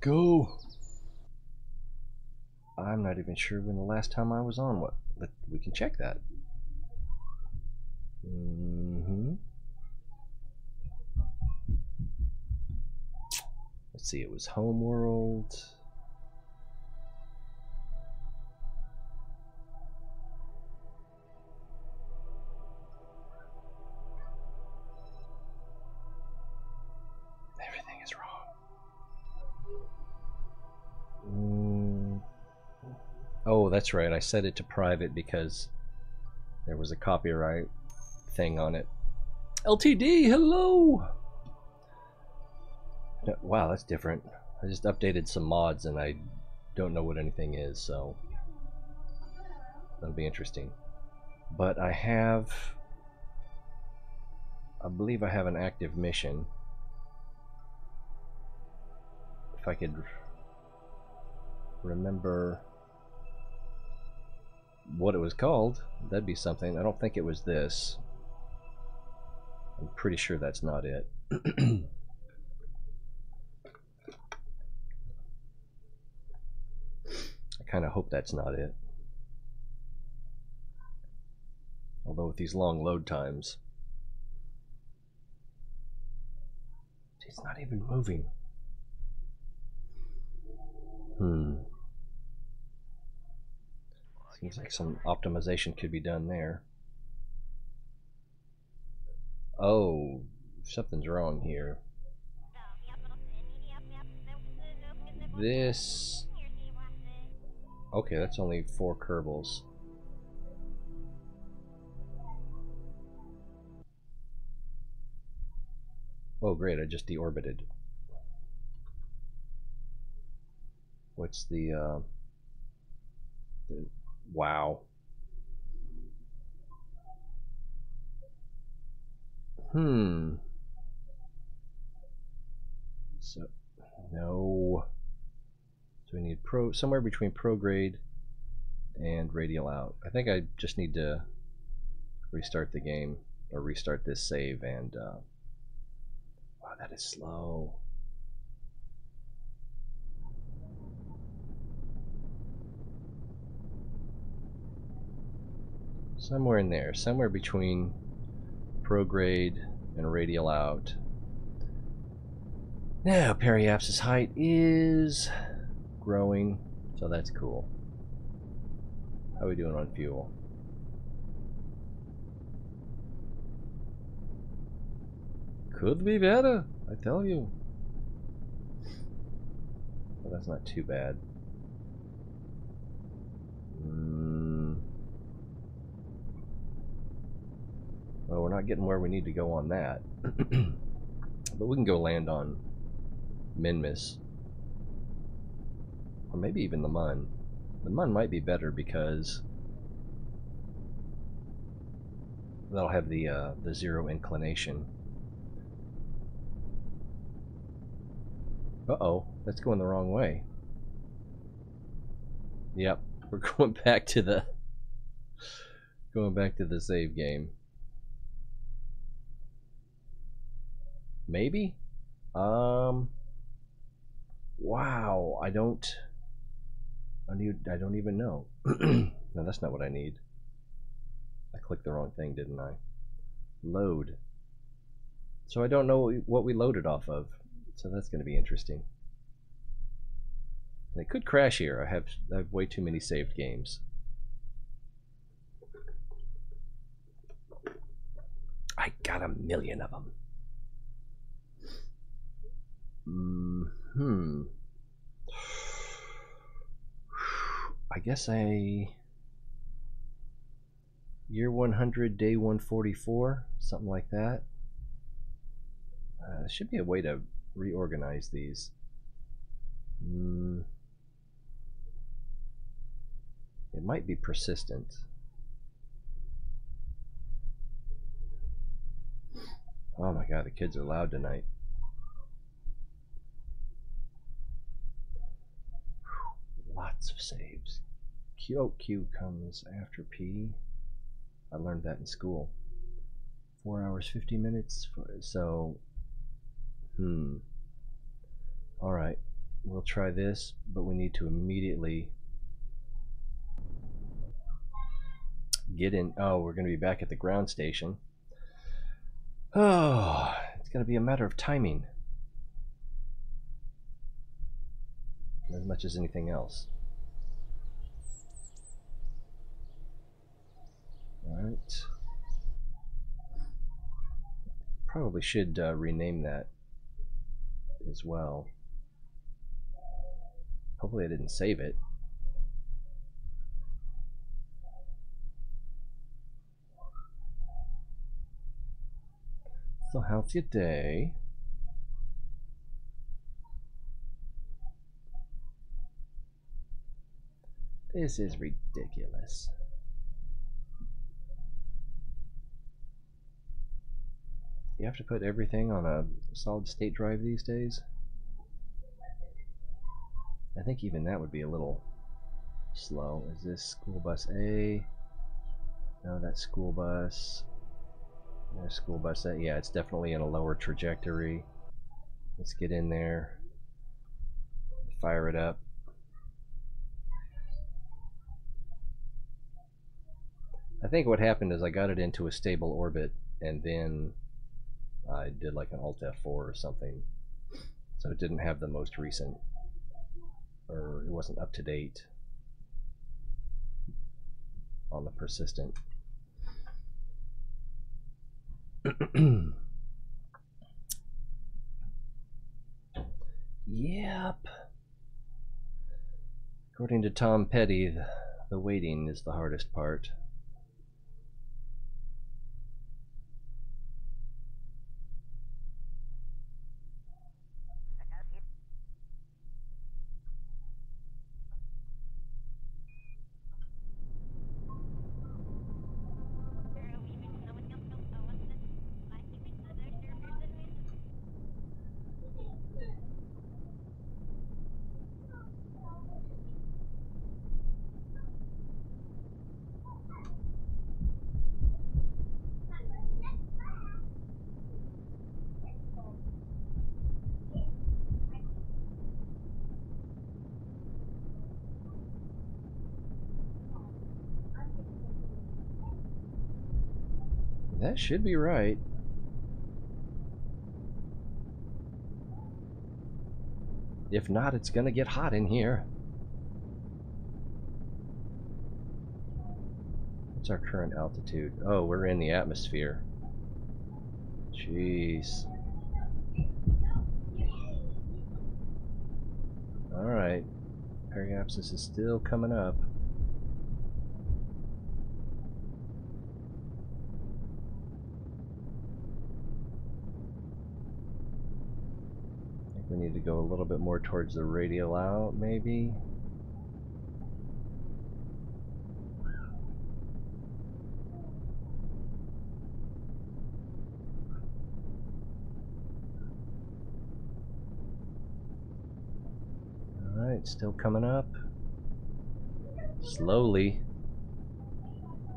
go. I'm not even sure when the last time I was on. What? But we can check that. Let's see. It was Homeworld. Everything is wrong. Oh, that's right. I set it to private because there was a copyright thing on it. LTD, hello! Wow, that's different. I just updated some mods and I don't know what anything is, so that'll be interesting. But I believe I have an active mission. If I could remember what it was called, that'd be something. I don't think it was this. I'm pretty sure that's not it. I kind of hope that's not it. Although with these long load times, it's not even moving. Seems like some optimization could be done there. Oh, something's wrong here. This... Okay, that's only 4 Kerbals. Oh great, I just deorbited. What's the wow. So, no. So we need somewhere between prograde and radial out. I think I just need to restart the game, or restart this save, and wow, that is slow. Somewhere in there, somewhere between prograde and radial out. Now, periapsis height is growing, so that's cool. How are we doing on fuel? Could be better, I tell you. Well, that's not too bad. Well, we're not getting where we need to go on that. But we can go land on Minmus. Or maybe even the Mun. The Mun might be better because that'll have the 0 inclination. Uh-oh, that's going the wrong way. Yep, we're going back to the save game. Maybe? Wow, I don't even know. No, that's not what I need. I clicked the wrong thing, didn't I? Load. So I don't know what we loaded off of. So that's going to be interesting. And it could crash here. I have way too many saved games. I got 1,000,000 of them. I guess year 100, day 144, something like that. There should be a way to reorganize these. It might be persistent. Oh my god, the kids are loud tonight. Lots of saves. Q comes after P. I learned that in school. 4 hours, 50 minutes. So, alright. we'll try this, but we need to immediately get in. Oh, we're going to be back at the ground station. Oh, it's going to be a matter of timing as much as anything else. Alright. Probably should rename that as well. Hopefully I didn't save it. So how's your day? This is ridiculous. You have to put everything on a solid state drive these days? I think even that would be a little slow. Is this school bus A? No, that's school bus. There's school bus A. Yeah, it's definitely in a lower trajectory. Let's get in there. Fire it up. I think what happened is I got it into a stable orbit and then I did like an Alt F4 or something. So it didn't have the most recent, or it wasn't up to date on the persistent. Yep. According to Tom Petty, the waiting is the hardest part. That should be right. If not, it's gonna get hot in here. What's our current altitude? Oh, we're in the atmosphere. Jeez. Alright. Periapsis is still coming up. We need to go a little bit more towards the radial out, maybe. Alright, still coming up. Slowly.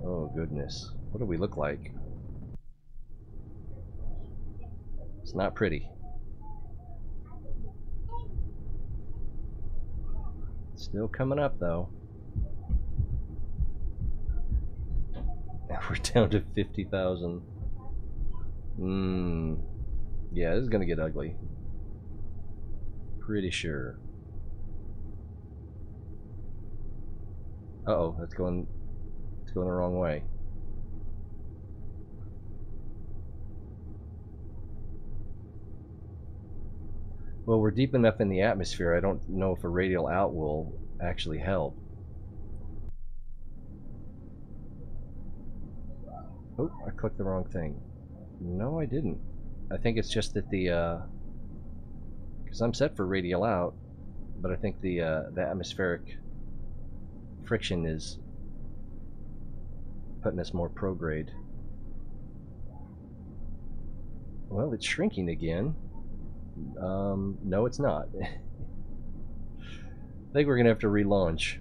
Oh goodness. What do we look like? It's not pretty. Still coming up though. We're down to 50,000. Yeah, this is gonna get ugly. Pretty sure. Uh-oh, it's going the wrong way. Well, we're deep enough in the atmosphere, I don't know if a radial out will actually help. Oh, I clicked the wrong thing. No, I didn't. I think it's just that the, because I'm set for radial out, but I think the atmospheric friction is putting us more prograde. Well, it's shrinking again. No, it's not. I think we're gonna have to relaunch.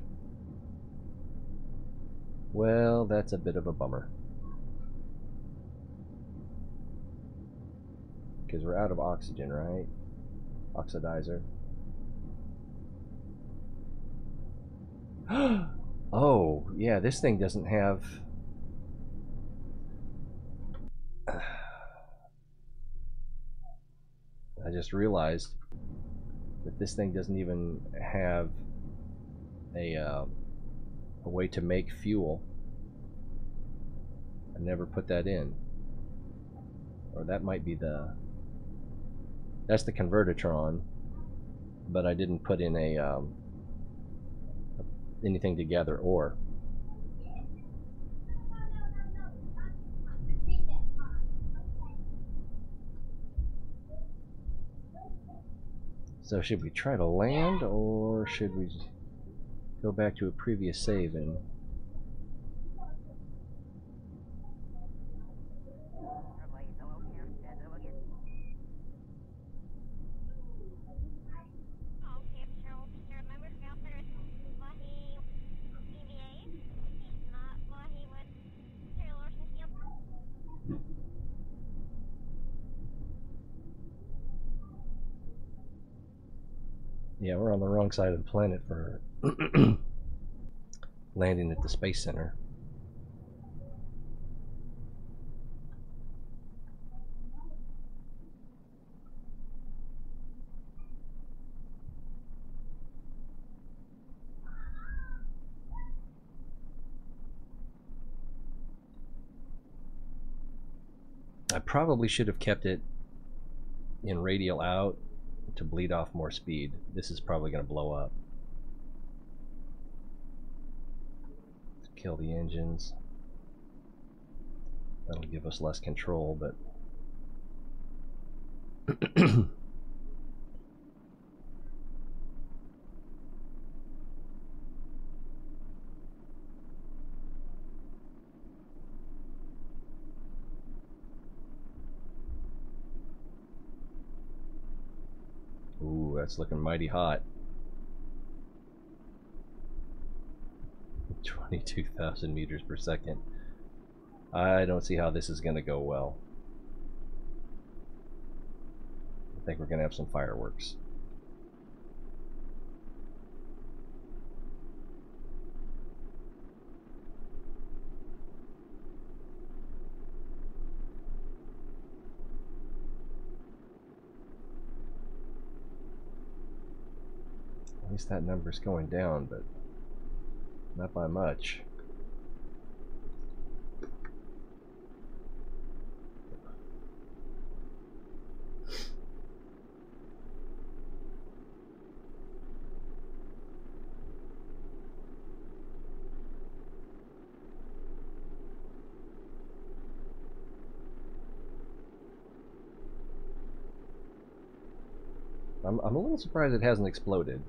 Well, that's a bit of a bummer. Because we're out of oxygen, right? Oxidizer. Oh, yeah, this thing doesn't have... I just realized that this thing doesn't even have a way to make fuel. I never put that in. Or that might be the... That's the convertitron, but I didn't put in anything to gather ore. So should we try to land, or should we go back to a previous save and... Yeah, we're on the wrong side of the planet for landing at the Space Center. I probably should have kept it in radial out to bleed off more speed. This is probably going to blow up. Kill the engines. That'll give us less control, but... Ooh, that's looking mighty hot. 22,000 meters per second. I don't see how this is going to go well. I think we're going to have some fireworks. At least that number's going down, but not by much. I'm a little surprised it hasn't exploded.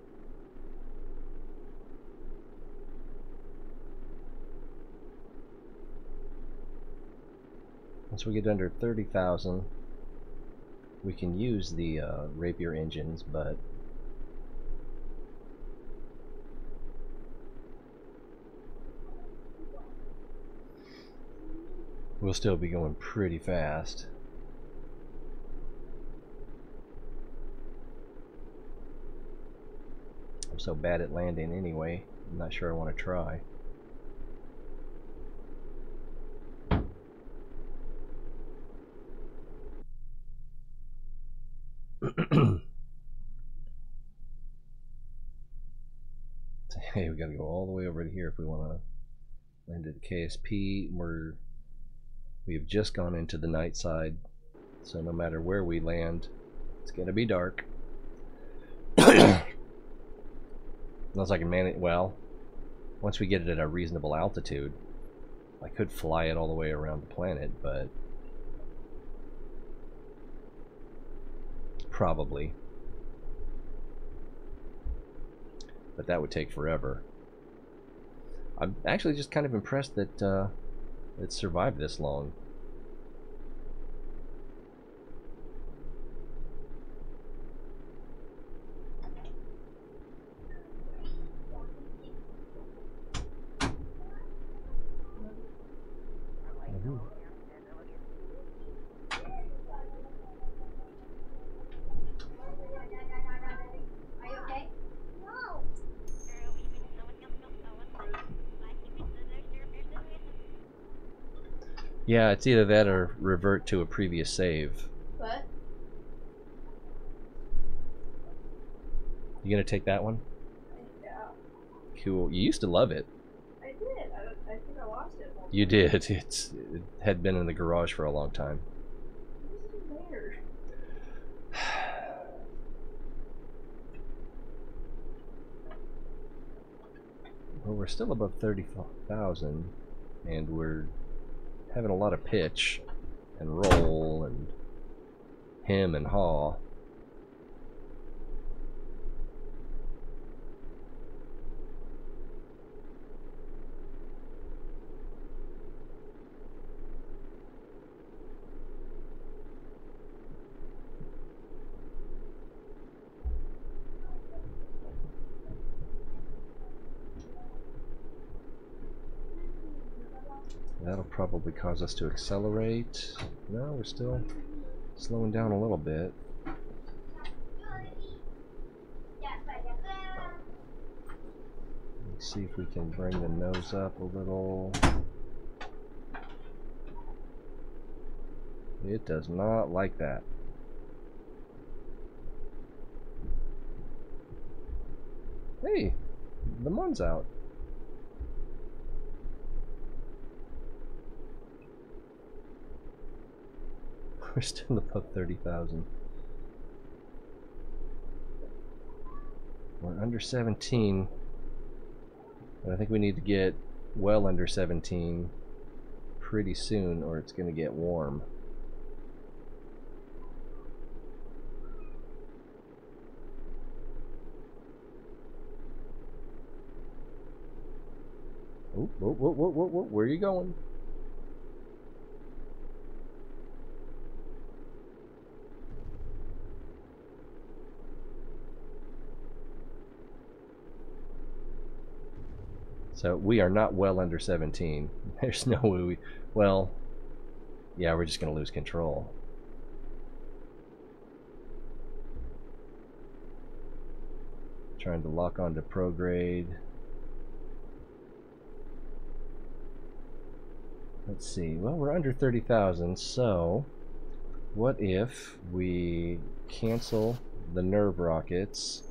Once we get under 30,000, we can use the Rapier engines, but we'll still be going pretty fast. I'm so bad at landing anyway, I'm not sure I want to try. Hey, we gotta go all the way over to here if we want to land at KSP. We have just gone into the night side, so no matter where we land, it's gonna be dark. Unless I can manage, well, once we get it at a reasonable altitude, I could fly it all the way around the planet, but probably. But that would take forever. I'm actually just kind of impressed that it survived this long. Yeah, it's either that or revert to a previous save. What? You gonna take that one? Yeah. Cool. You used to love it. I did. I think I lost it. You did. It had been in the garage for a long time. Where's it there? Well, we're still above 30,000, and we're having a lot of pitch and roll and hem and haw. That'll probably cause us to accelerate. No, we're still slowing down a little bit. Let's see if we can bring the nose up a little. It does not like that. Hey, the moon's out. We're still above 30,000. We're under 17. But I think we need to get well under 17 pretty soon, or it's going to get warm. Oh, whoa, whoa, whoa, whoa, whoa, where are you going? So we are not well under 17. There's no way we... Well, yeah, we're just going to lose control. Trying to lock onto prograde. Let's see. Well, we're under 30,000, so what if we cancel the nerve rockets?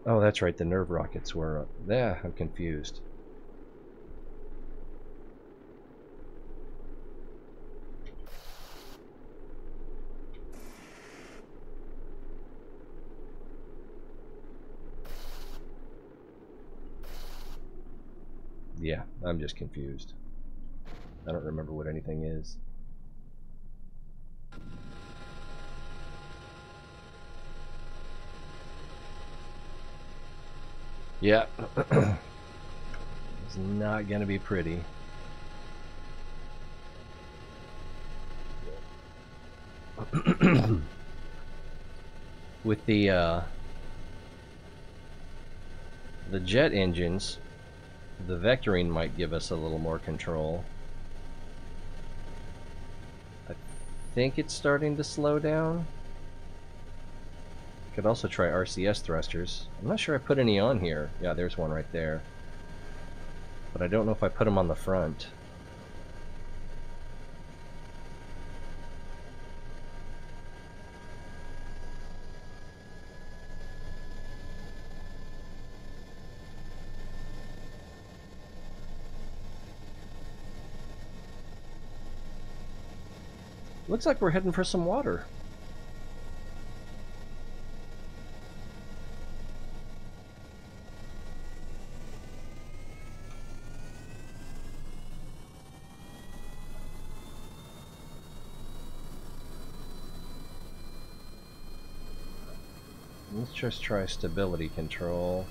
Oh, that's right, the nerve rockets were up. Yeah, I'm confused. Yeah, I'm just confused. I don't remember what anything is. Yeah. It's not gonna be pretty. With the jet engines, the vectoring might give us a little more control. I think it's starting to slow down. Could also try RCS thrusters. I'm not sure I put any on here. Yeah, there's one right there. But I don't know if I put them on the front. Looks like we're heading for some water. Let's just try stability control.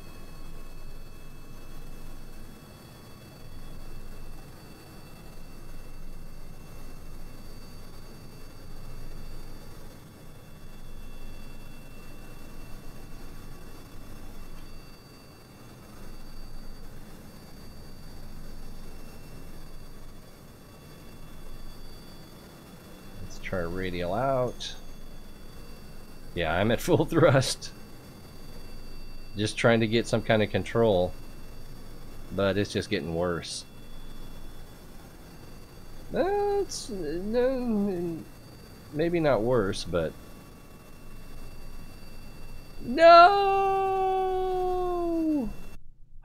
Let's try radial out. Yeah, I'm at full thrust. Just trying to get some kind of control. But it's just getting worse. It's no, maybe not worse, but no!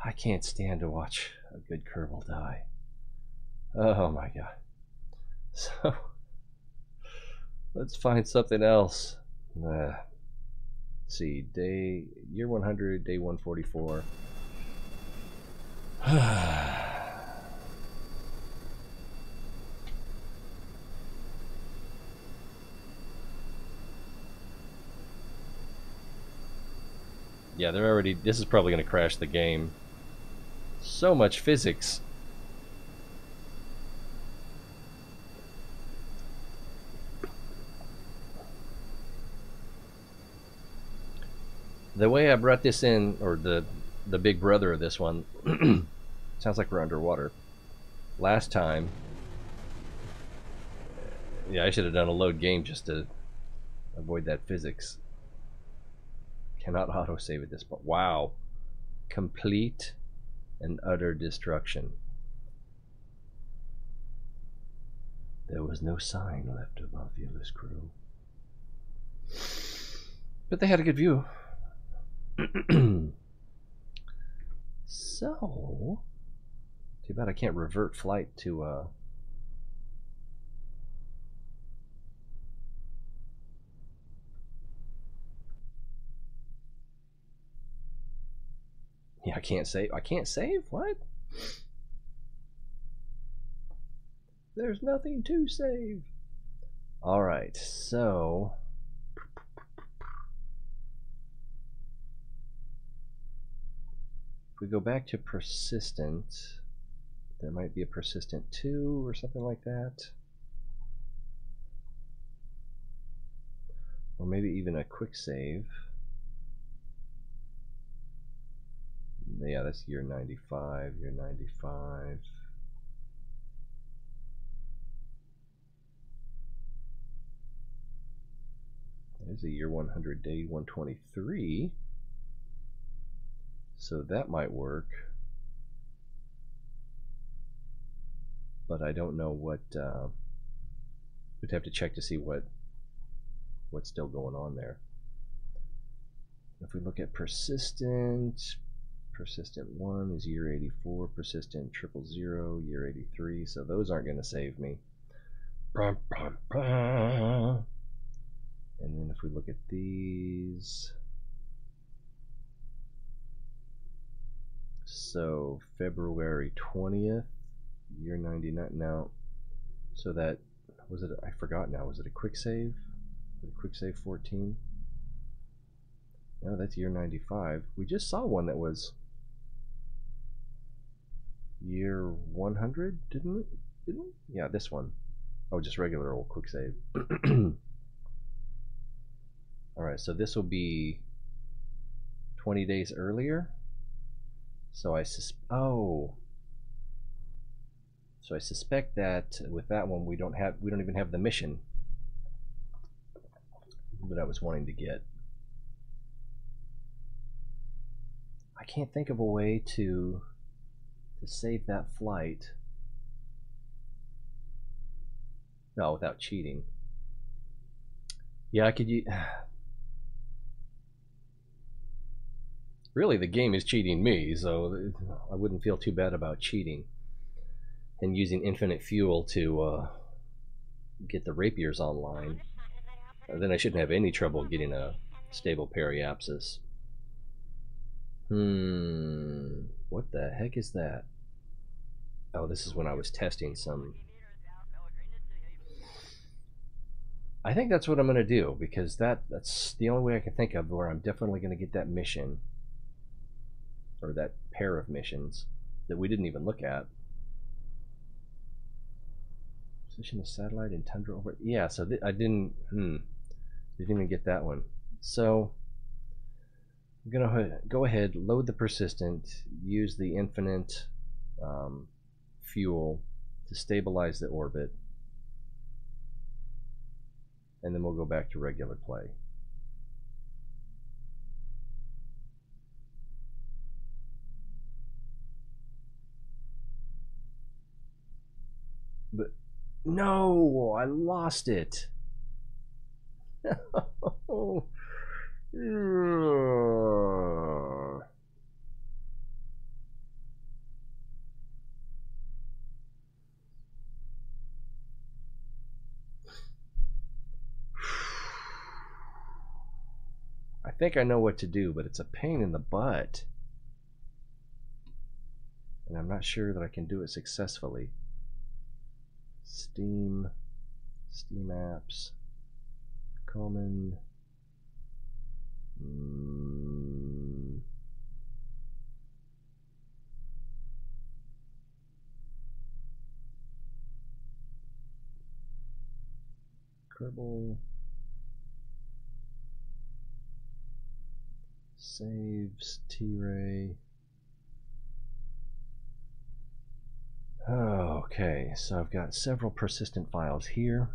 I can't stand to watch a good Kerbal die. Oh my god. So let's find something else. Let's see, year 100, day 144. Yeah, they're already. This is probably going to crash the game. So much physics. The way I brought this in, or the big brother of this one, sounds like we're underwater. Last time, yeah, I should have done a load game just to avoid that physics. Cannot autosave at this point. Wow. Complete and utter destruction. There was no sign left of our fearless crew. But they had a good view. So, too bad I can't revert flight to yeah, I can't save. I can't save? What? There's nothing to save. All right, so if we go back to persistent, there might be a persistent 2 or something like that. Or maybe even a quick save. Yeah, that's year 95, year 95. There's a year 100, day 123. So that might work. But I don't know what, we'd have to check to see what's still going on there. If we look at persistent 1 is year 84, persistent 000, year 83, so those aren't going to save me. And then if we look at these, so February 20th, year 99, now, so that, was it, I forgot now, was it a quick save? Was it a quick save 14? No, that's year 95. We just saw one that was year 100, didn't we? Yeah, this one. Oh, just regular old quick save. Alright, so this will be 20 days earlier. So I suspect that with that one we don't even have the mission that I was wanting to get. I can't think of a way to save that flight. No, without cheating. Yeah, I could use. Really, the game is cheating me, so I wouldn't feel too bad about cheating and using infinite fuel to get the rapiers online. Then I shouldn't have any trouble getting a stable periapsis. What the heck is that? Oh, this is when I was testing some. I think that's what I'm going to do, because that's the only way I can think of where I'm definitely going to get that mission, or that pair of missions that we didn't even look at. Position of satellite in tundra over. Yeah, so I didn't even get that one. So I'm gonna go ahead, load the persistent, use the infinite fuel to stabilize the orbit, and then we'll go back to regular play. But no, I lost it. I think I know what to do, but it's a pain in the butt. And I'm not sure that I can do it successfully. Steam apps, common. Kerbal saves T-Ray. Okay, so I've got several persistent files here.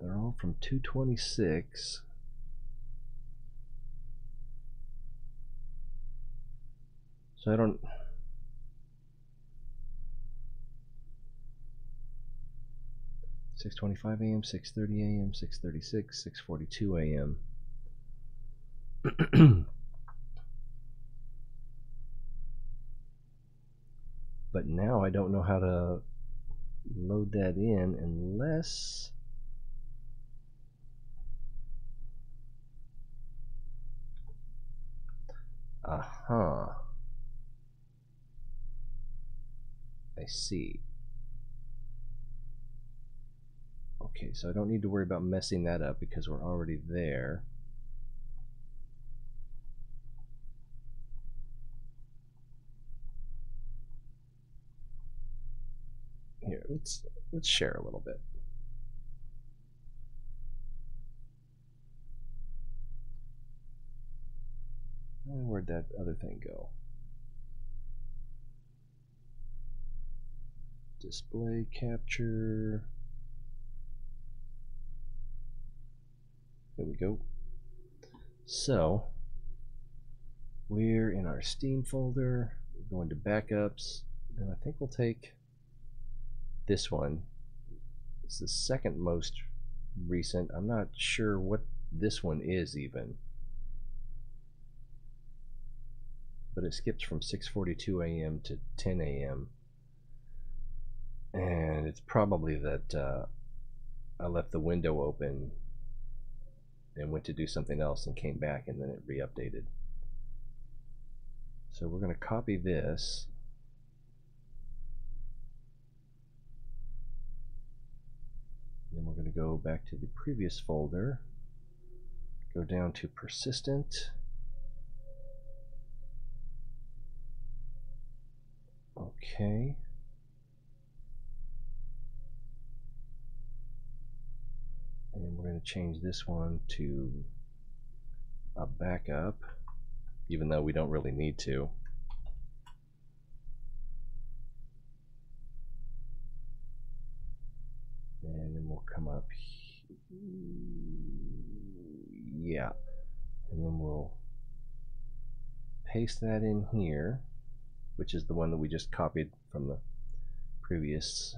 They're all from 226. So I don't. 6:25 a.m., 6:30 a.m., 6:36, 6:42 a.m. But now I don't know how to load that in unless. I see. Okay, so I don't need to worry about messing that up because we're already there. Here, let's share a little bit. Where'd that other thing go? Display capture. There we go. So we're in our Steam folder. We're going to backups, and I think we'll take this one. It's the second most recent. I'm not sure what this one is even, but it skips from 6:42 a.m. to 10 a.m. and it's probably that I left the window open and went to do something else and came back and then it re-updated. So we're going to copy this. Then we're going to go back to the previous folder, go down to persistent. Okay. And we're going to change this one to a backup, even though we don't really need to. And then we'll come up here. Yeah. And then we'll paste that in here, which is the one that we just copied from the previous.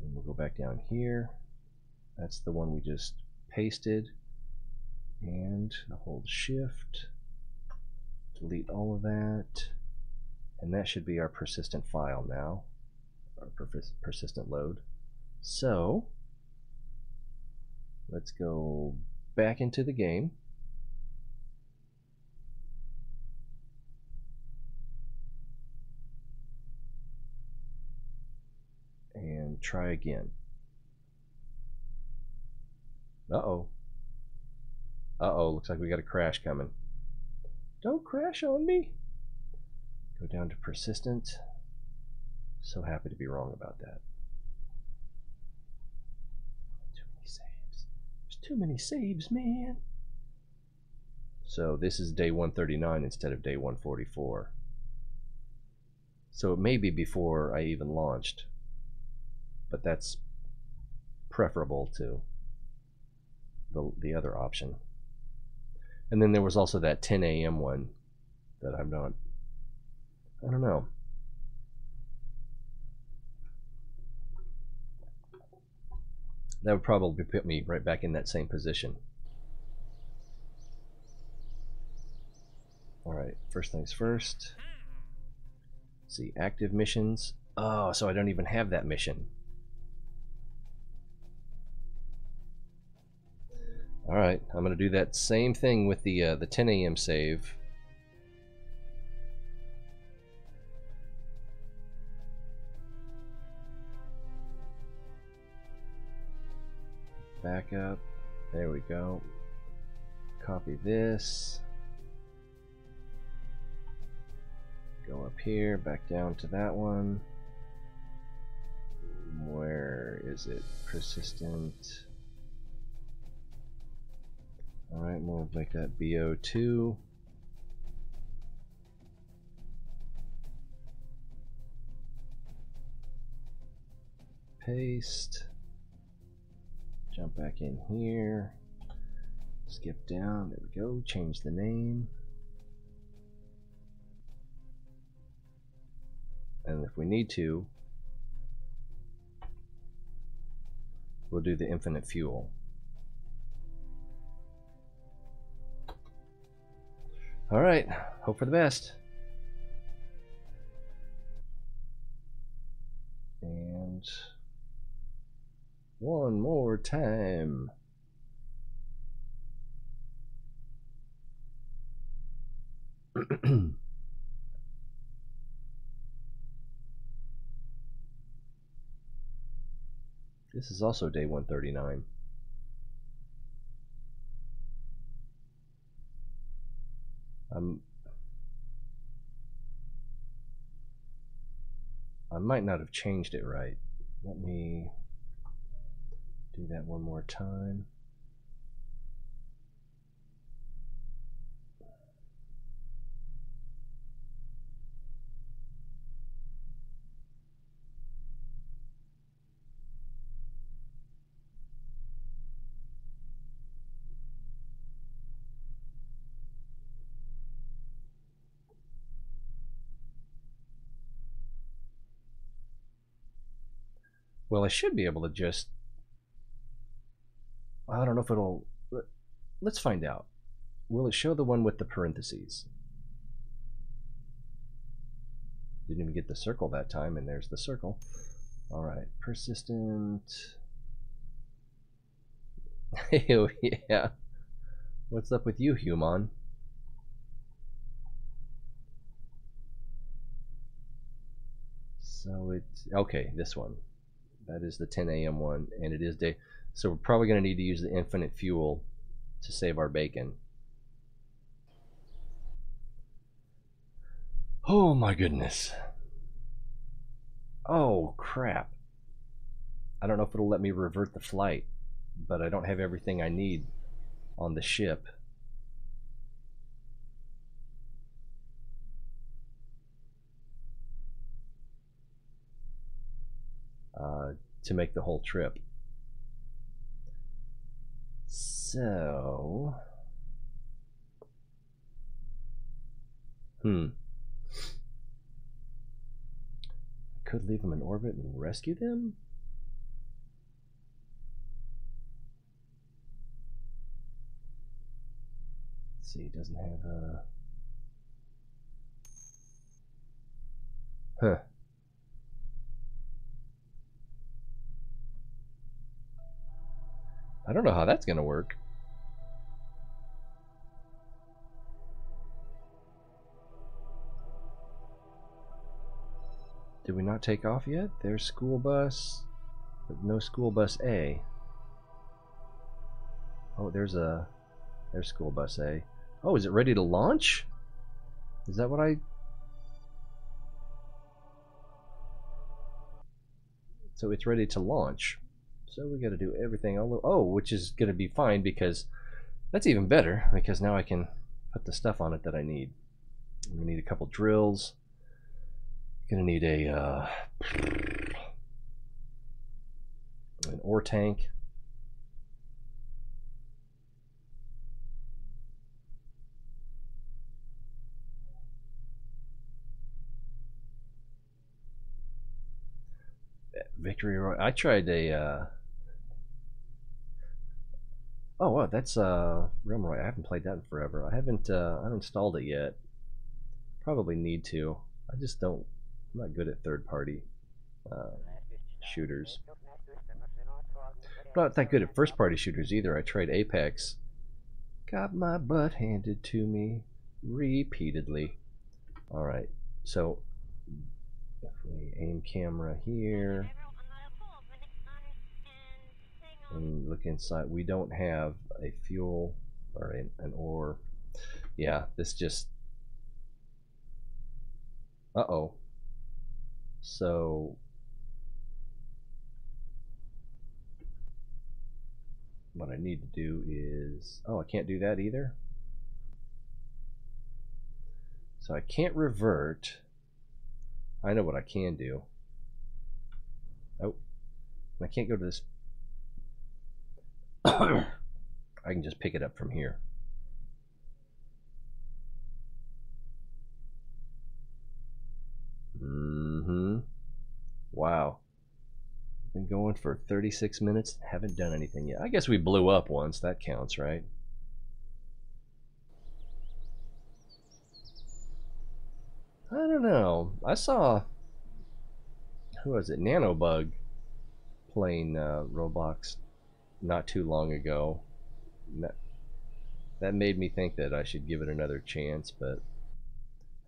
And we'll go back down here. That's the one we just pasted. And hold shift, delete all of that. And that should be our persistent file now, our persistent load. So let's go back into the game. And try again. Uh-oh. Uh-oh, looks like we got a crash coming. Don't crash on me. Go down to persistent. So happy to be wrong about that. Too many saves. There's too many saves, man. So this is day 139 instead of day 144. So it may be before I even launched, but that's preferable to the other option. And then there was also that 10 a.m. one that I don't know. That would probably put me right back in that same position. Alright, first things first. Let's see, active missions. Oh, so I don't even have that mission. Alright, I'm going to do that same thing with the 10 a.m. save. Back up. There we go. Copy this. Go up here, back down to that one. Where is it? Persistent. Alright, we'll make that BO2. Paste. Jump back in here. Skip down. There we go. Change the name. And if we need to, we'll do the infinite fuel. Alright, hope for the best. And one more time. This is also day 139. I might not have changed it right. Let me do that one more time. Well, I should be able to just... I don't know if it'll... Let's find out. Will it show the one with the parentheses? Didn't even get the circle that time, and there's the circle. Alright, persistent... Hell yeah. What's up with you, human? So it's... Okay, this one. That is the 10 a.m. one, and it is day. So we're probably going to need to use the infinite fuel to save our bacon. Oh my goodness. Oh crap. I don't know if it'll let me revert the flight, but I don't have everything I need on the ship. To make the whole trip. So... I could leave them in orbit and rescue them? Let's see, it doesn't have a... Huh. I don't know how that's going to work. Did we not take off yet? There's school bus, but no school bus A. Oh, there's school bus A. Oh, is it ready to launch? Is that what I... So it's ready to launch. So we got to do everything. Oh, which is going to be fine because that's even better because now I can put the stuff on it that I need. We need a couple drills Gonna need a an ore tank. Victory Royale. I tried a. Oh, wow, that's Realm Royale. I haven't played that in forever. I haven't uninstalled it yet. Probably need to. I just don't. I'm not good at third-party shooters. Not that good at first-party shooters either. I tried Apex. Got my butt handed to me repeatedly. All right, so if we aim camera here and look inside, we don't have a fuel or an ore. Yeah, this just. Uh-oh. So what I need to do is, oh, I can't do that either. So I can't revert. I know what I can do. Oh, I can't go to this. I can just pick it up from here. Wow. Been going for 36 minutes. Haven't done anything yet. I guess we blew up once. That counts, right? I don't know. I saw, who was it? Nanobug playing Roblox not too long ago. That made me think that I should give it another chance, but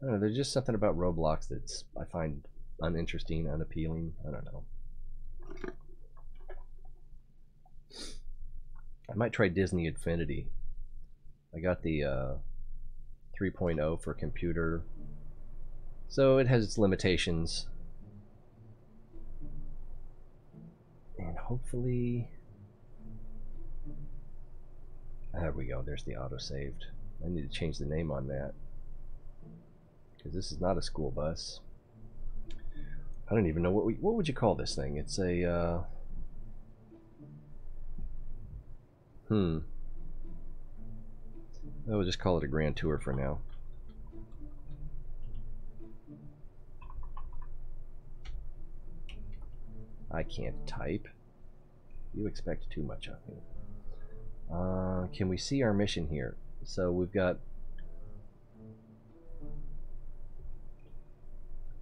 I don't know. There's just something about Roblox that's I find uninteresting, unappealing. I don't know. I might try Disney Infinity. I got the 3.0 for computer, so it has its limitations. And hopefully, there we go. There's the auto-saved. I need to change the name on that, because this is not a school bus. I don't even know what would you call this thing? It's a we'll just call it a grand tour for now. I can't type. You expect too much of me. Can we see our mission here? So we've got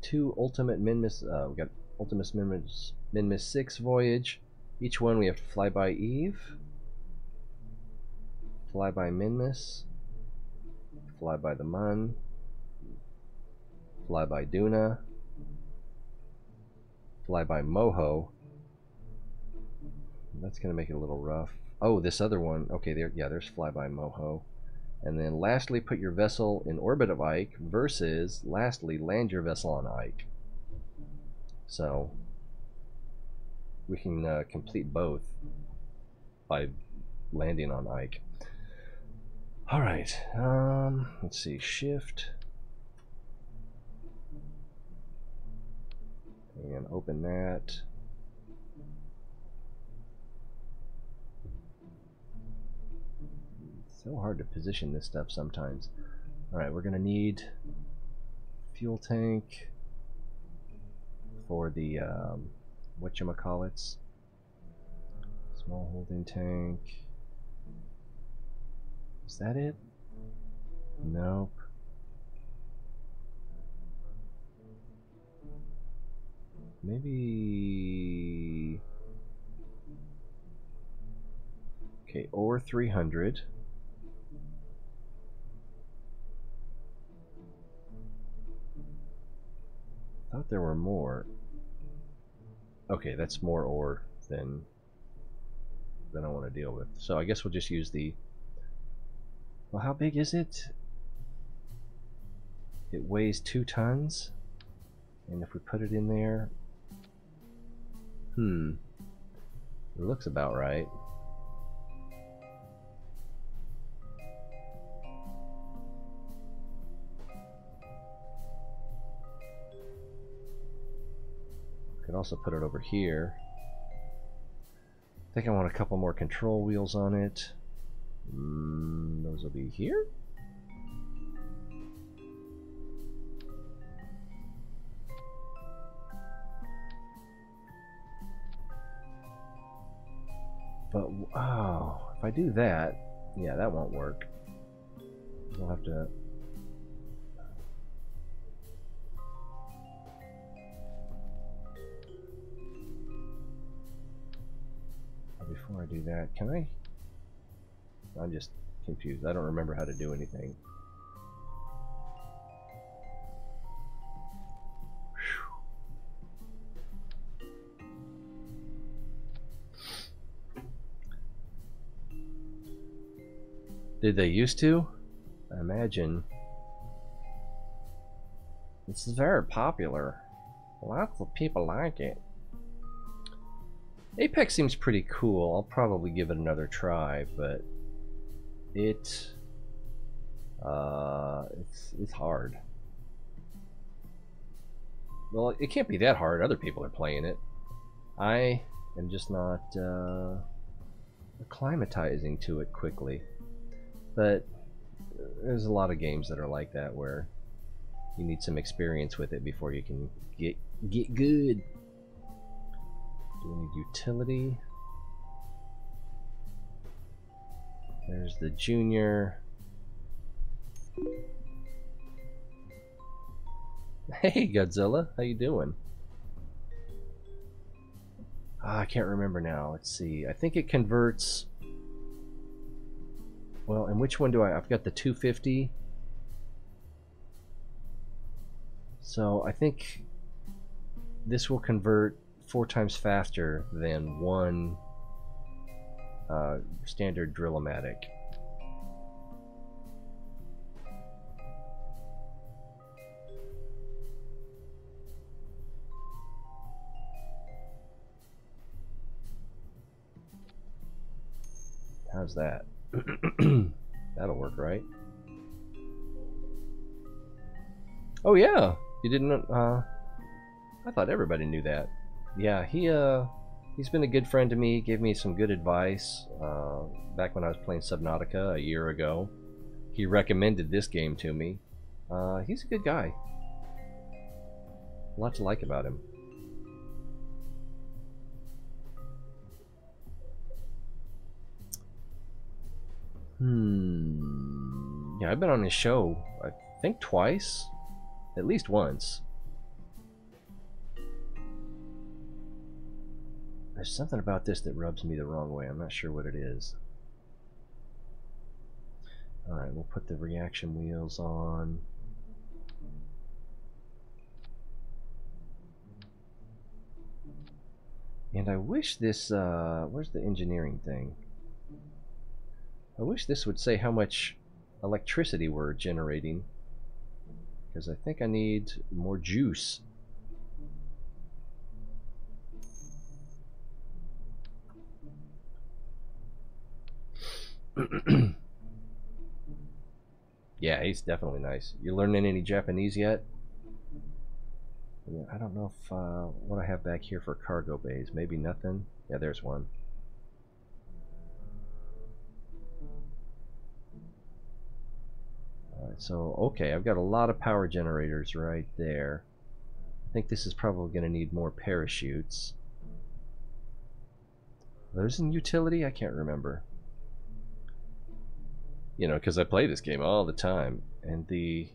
2 Ultimate Minmus. We've got Ultimate Minmus 6 voyage. Each one we have to fly by Eve, fly by Minmus, fly by the Mun, fly by Duna, fly by Moho. That's gonna make it a little rough. Oh, this other one. Okay, there's fly by Moho. And then lastly, put your vessel in orbit of Ike versus lastly, land your vessel on Ike. So we can complete both by landing on Ike. All right, let's see, shift and open that. It's so hard to position this stuff sometimes. All right, we're gonna need fuel tank for the whatchamacallits, small holding tank. Is that it? Nope. Maybe. Okay, ore 300. I thought there were more. Okay, that's more ore than I want to deal with. So I guess we'll just use the. Well, how big is it? It weighs 2 tons. And if we put it in there, it looks about right. Could also put it over here. I think I want a couple more control wheels on it. Those will be here. But, oh, if I do that, yeah, that won't work. We'll have to... Before I do that, can I... I'm just confused. I don't remember how to do anything. Did they used to? I imagine. It's very popular. Lots of people like it. Apex seems pretty cool. I'll probably give it another try, but it's hard. Well, it can't be that hard. Other people are playing it. I am just not acclimatizing to it quickly. But there's a lot of games that are like that where you need some experience with it before you can get good. Do we need utility? There's the junior. Hey Godzilla, how you doing? I can't remember now. Let's see. I think it converts. Well, and which one do I've got the 250. So I think this will convert 4 times faster than one standard Drill-O-Matic. How's that? That'll work, right? Oh yeah, you didn't. I thought everybody knew that. Yeah, he's been a good friend to me. Gave me some good advice back when I was playing Subnautica a year ago. He recommended this game to me. He's a good guy. A lot to like about him. Yeah, I've been on his show, I think twice, at least once. There's something about this that rubs me the wrong way. I'm not sure what it is. Alright, we'll put the reaction wheels on. And I wish this, where's the engineering thing? I wish this would say how much electricity we're generating, because I think I need more juice. Yeah, he's definitely nice. You learning any Japanese yet? Yeah, I don't know if what I have back here for cargo bays. Maybe nothing. Yeah, there's one. Alright, so okay, I've got a lot of power generators right there. I think this is probably going to need more parachutes. Are those in utility? I can't remember. You know, because I play this game all the time, and the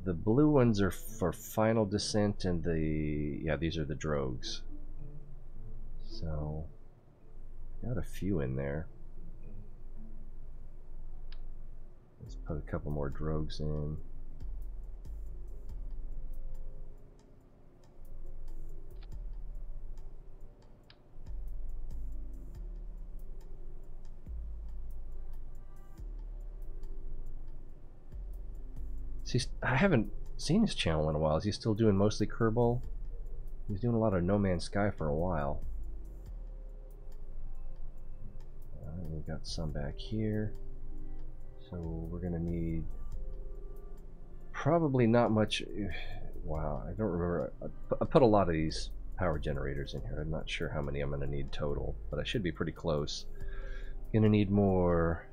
blue ones are for final descent, and these are the drogues. So got a few in there. Let's put a couple more drogues in. See, I haven't seen his channel in a while. Is he still doing mostly Kerbal? He's doing a lot of No Man's Sky for a while. We've got some back here. So we're going to need probably not much. Wow, I don't remember. I put a lot of these power generators in here. I'm not sure how many I'm going to need total, but I should be pretty close. Gonna need more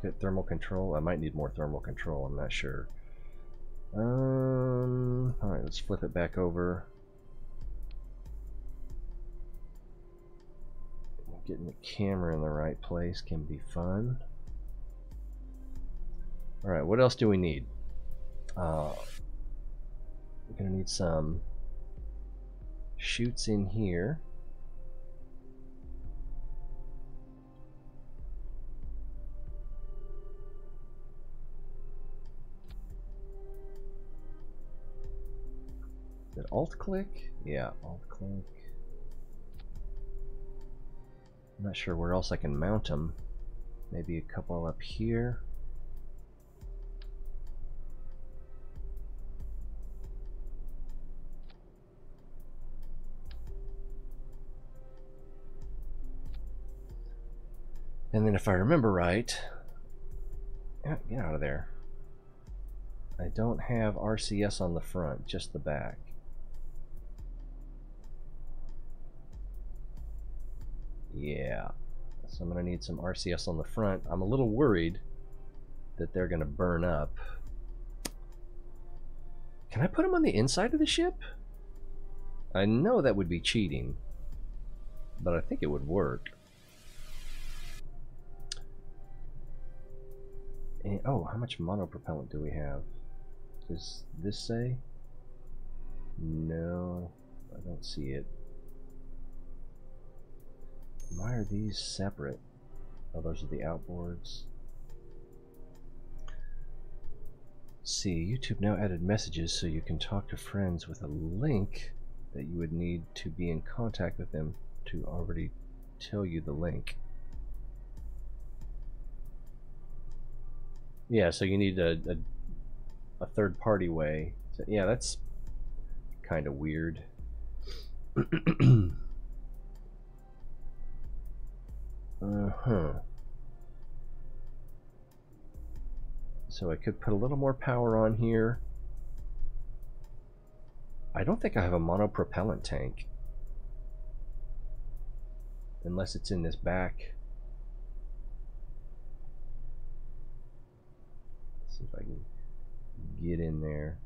get thermal control. I might need more thermal control, I'm not sure. Alright, let's flip it back over. Getting the camera in the right place can be fun. Alright, what else do we need? We're gonna need some chutes in here. Is it alt click? Yeah, alt click. I'm not sure where else I can mount them. Maybe a couple up here. And then if I remember right, get out of there. I don't have RCS on the front, just the back. Yeah, so I'm gonna need some RCS on the front. I'm a little worried that they're gonna burn up. Can I put them on the inside of the ship? I know that would be cheating, but I think it would work. And, oh, how much monopropellant do we have? Does this say? No, I don't see it. Why are these separate? Oh, those are the outboards. Let's see, YouTube now added messages so you can talk to friends with a link that you would need to be in contact with them to already tell you the link. Yeah, so you need a third-party way. So, yeah, that's kind of weird. So I could put a little more power on here. I don't think I have a monopropellant tank. Unless it's in this back. Let's see if I can get in there.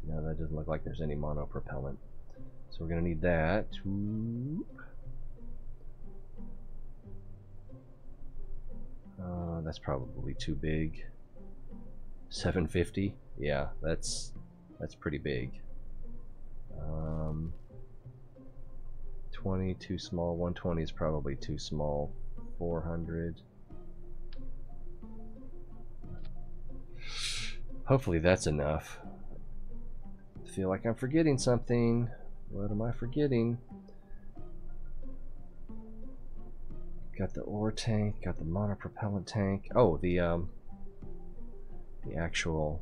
No, that doesn't look like there's any monopropellant. So we're going to need that. That's probably too big. 750? Yeah, that's pretty big. 20 too small. 120 is probably too small. 400. Hopefully that's enough. I feel like I'm forgetting something. What am I forgetting? Got the ore tank, got the monopropellant tank. Oh, the actual.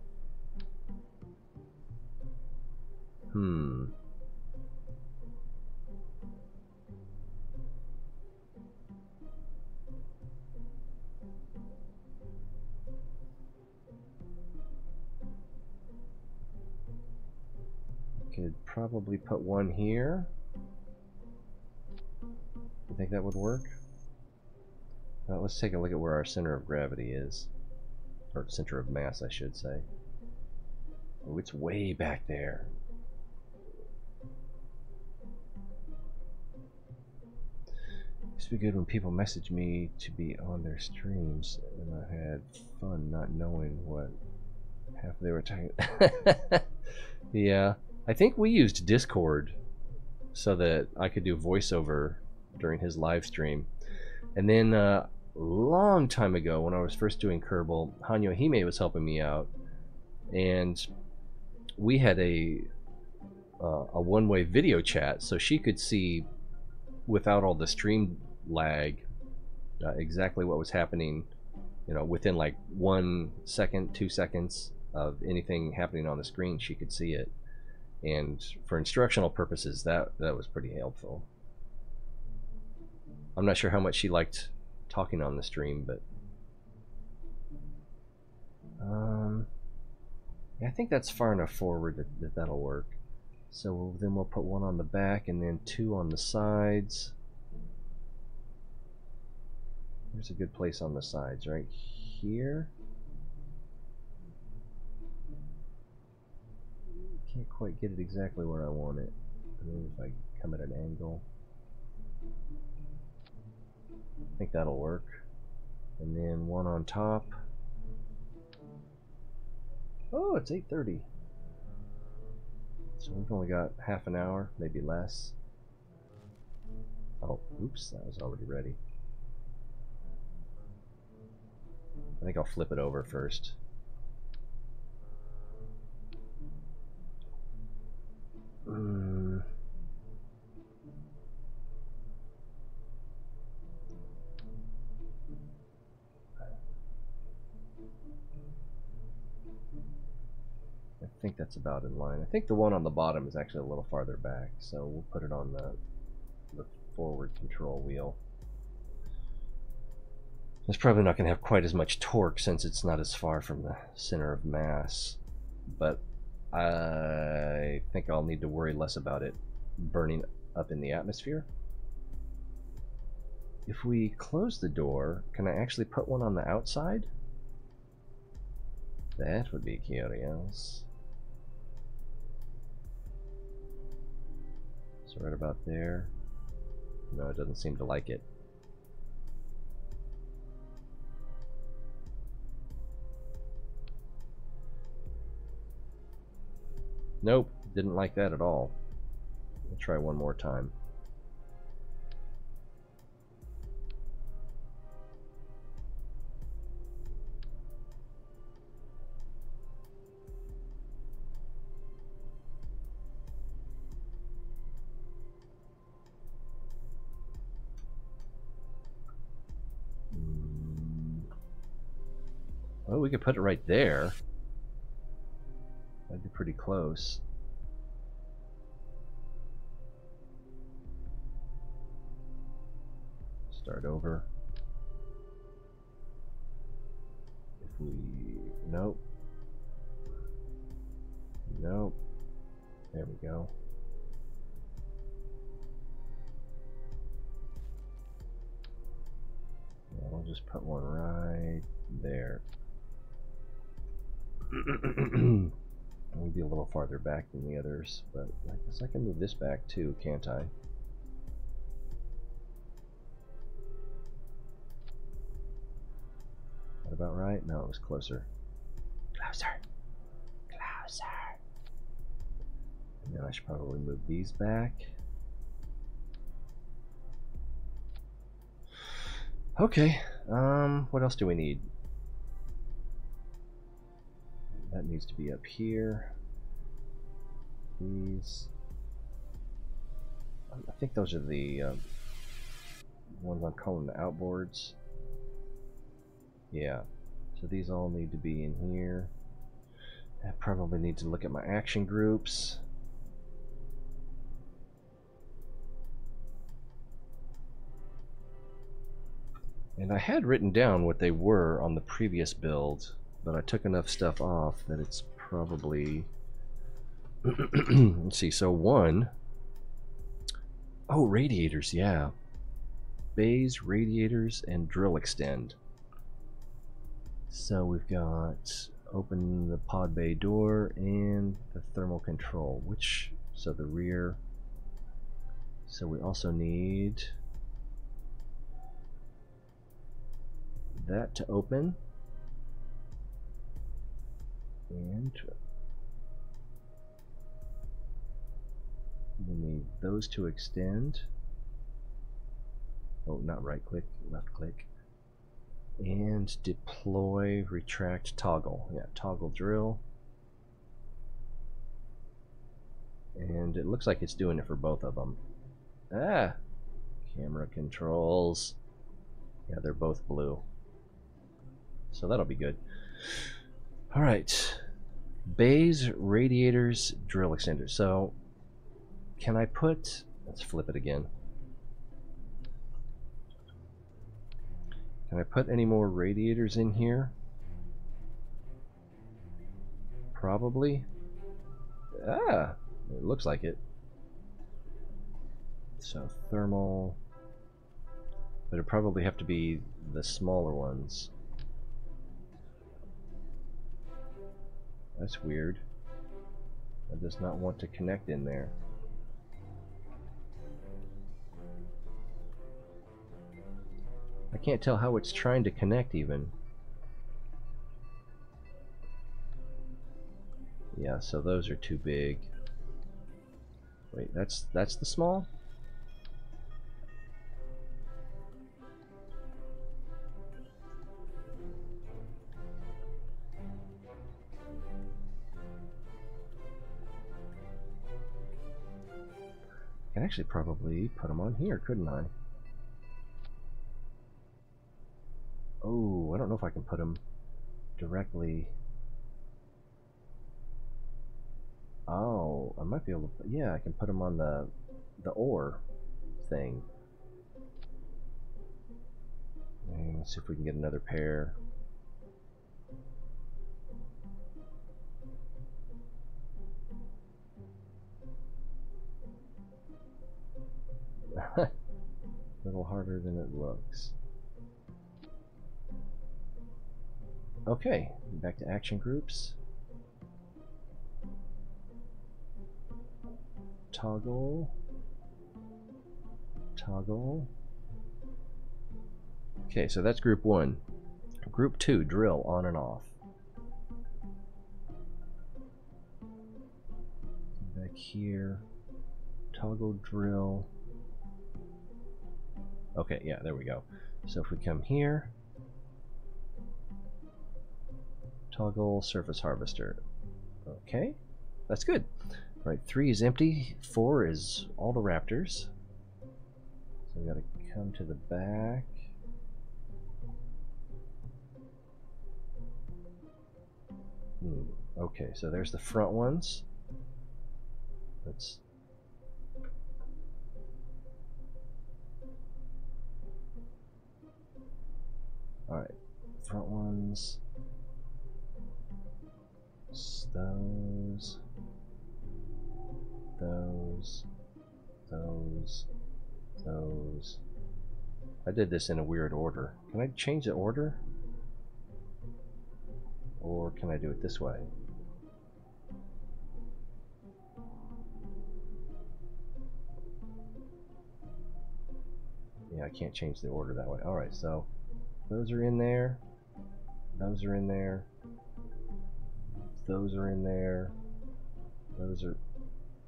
Could probably put one here. You think that would work? Let's take a look at where our center of gravity is. Or center of mass, I should say. Oh, it's way back there. Used to be good when people messaged me to be on their streams, and I had fun not knowing what half they were talking. Yeah, I think we used Discord so that I could do voiceover during his live stream. And then a long time ago, when I was first doing Kerbal, Hanyo Hime was helping me out, and we had a one-way video chat, so she could see without all the stream lag exactly what was happening you know, within like 1 second, 2 seconds of anything happening on the screen, she could see it. And for instructional purposes, that was pretty helpful. I'm not sure how much she liked talking on the stream, but yeah, I think that's far enough forward that that'll work. So then we'll put 1 on the back and then 2 on the sides. There's a good place on the sides, right here. Can't quite get it exactly where I want it. Maybe if I come at an angle. I think that'll work. And then 1 on top. Oh, it's 8:30. So we've only got half an hour, maybe less. Oh, oops, that was already ready. I think I'll flip it over first. I think that's about in line. I think the one on the bottom is actually a little farther back, so we'll put it on the forward control wheel. It's probably not going to have quite as much torque since it's not as far from the center of mass, but I think I'll need to worry less about it burning up in the atmosphere. If we close the door, can I actually put one on the outside? That would be curious. So right about there. No, it doesn't seem to like it. Nope, didn't like that at all. I'll try one more time. Oh, we could put it right there. That'd be pretty close. Start over. If we... Nope. Nope. There we go. I'll just put one right there. I'll be a little farther back than the others, but I guess I can move this back too, can't I? That about right? No, it was closer. Closer. Closer. And then I should probably move these back. Okay, what else do we need? That needs to be up here. These. I think those are the ones I'm calling the outboards. Yeah, so these all need to be in here. I probably need to look at my action groups. And I had written down what they were on the previous build, but I took enough stuff off that it's probably... Let's see, so 1... Oh, radiators, yeah. Bays, radiators, and drill extend. So we've got open the pod bay door and the thermal control, which... So the rear... So we also need... that to open, and we need those to extend. Oh, not right click, left click. And deploy, retract, toggle. Yeah, toggle drill. And it looks like it's doing it for both of them. Ah! Camera controls. Yeah, they're both blue. So that'll be good. All right. Bays, radiators, drill extenders. So can I put, let's flip it again. Can I put any more radiators in here? Probably. Ah, it looks like it. So thermal, but it'd probably have to be the smaller ones. That's weird. It does not want to connect in there. I can't tell how it's trying to connect even. Yeah, so those are too big. Wait, that's the small? I could actually probably put them on here, couldn't I? Oh, I don't know if I can put them directly. Oh, I might be able to. Yeah, I can put them on the ore thing. And let's see if we can get another pair. A little harder than it looks. Okay, back to action groups. Toggle. Toggle. Okay, so that's group 1. Group 2, drill on and off. Back here. Toggle drill. Okay, yeah, there we go. So if we come here, toggle surface harvester. Okay, that's good. All right, 3 is empty, 4 is all the raptors. So we gotta come to the back. Okay, so there's the front ones. Let's. Alright, front ones. Those. I did this in a weird order. Can I change the order? Or can I do it this way? Yeah, I can't change the order that way. Alright, so those are in there. Those are in there. Those are in there. Those are...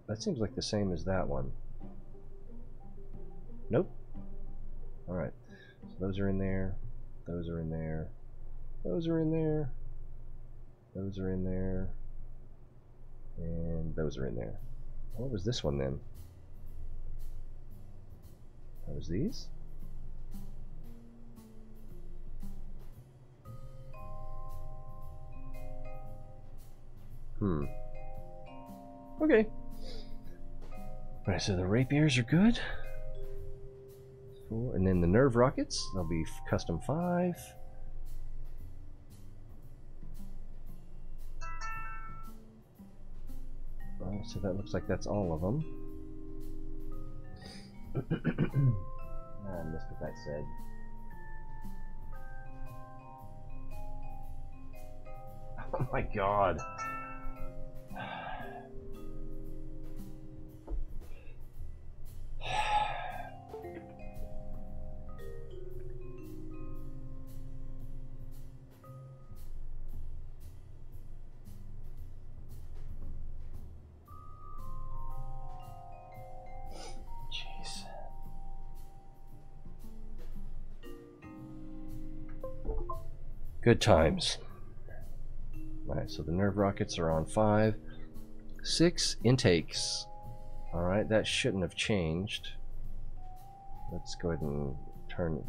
That seems like the same as that one. Nope. Alright. So those are in there. Those are in there. Those are in there. Those are in there. And those are in there. What was this one then? That was these? Okay. Alright, so the rapiers are good. 4, and then the nerve rockets, they'll be custom 5. Oh, so that looks like that's all of them. I missed what that said. Oh my god. Jeez. Good times. Alright, so the nerve rockets are on 5. 6 intakes. Alright, that shouldn't have changed. Let's go ahead and turn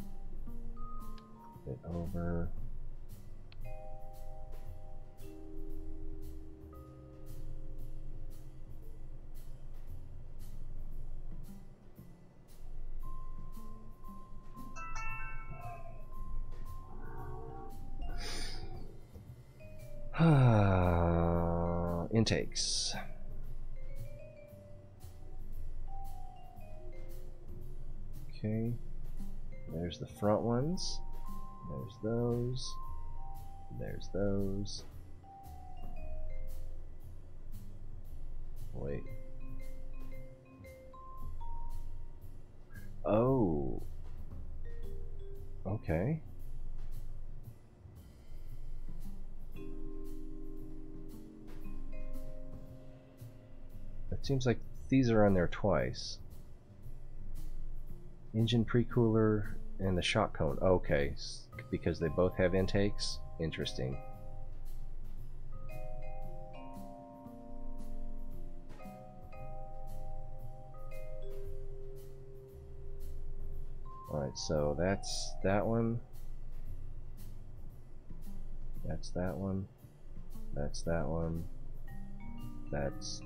it over. intakes. Okay, there's the front ones. There's those. There's those. Wait. Oh. Okay. It seems like these are on there twice. Engine pre-cooler and the shock cone. Okay, because they both have intakes. Interesting. Alright, so that's that one. That's that one. That's that one. That's...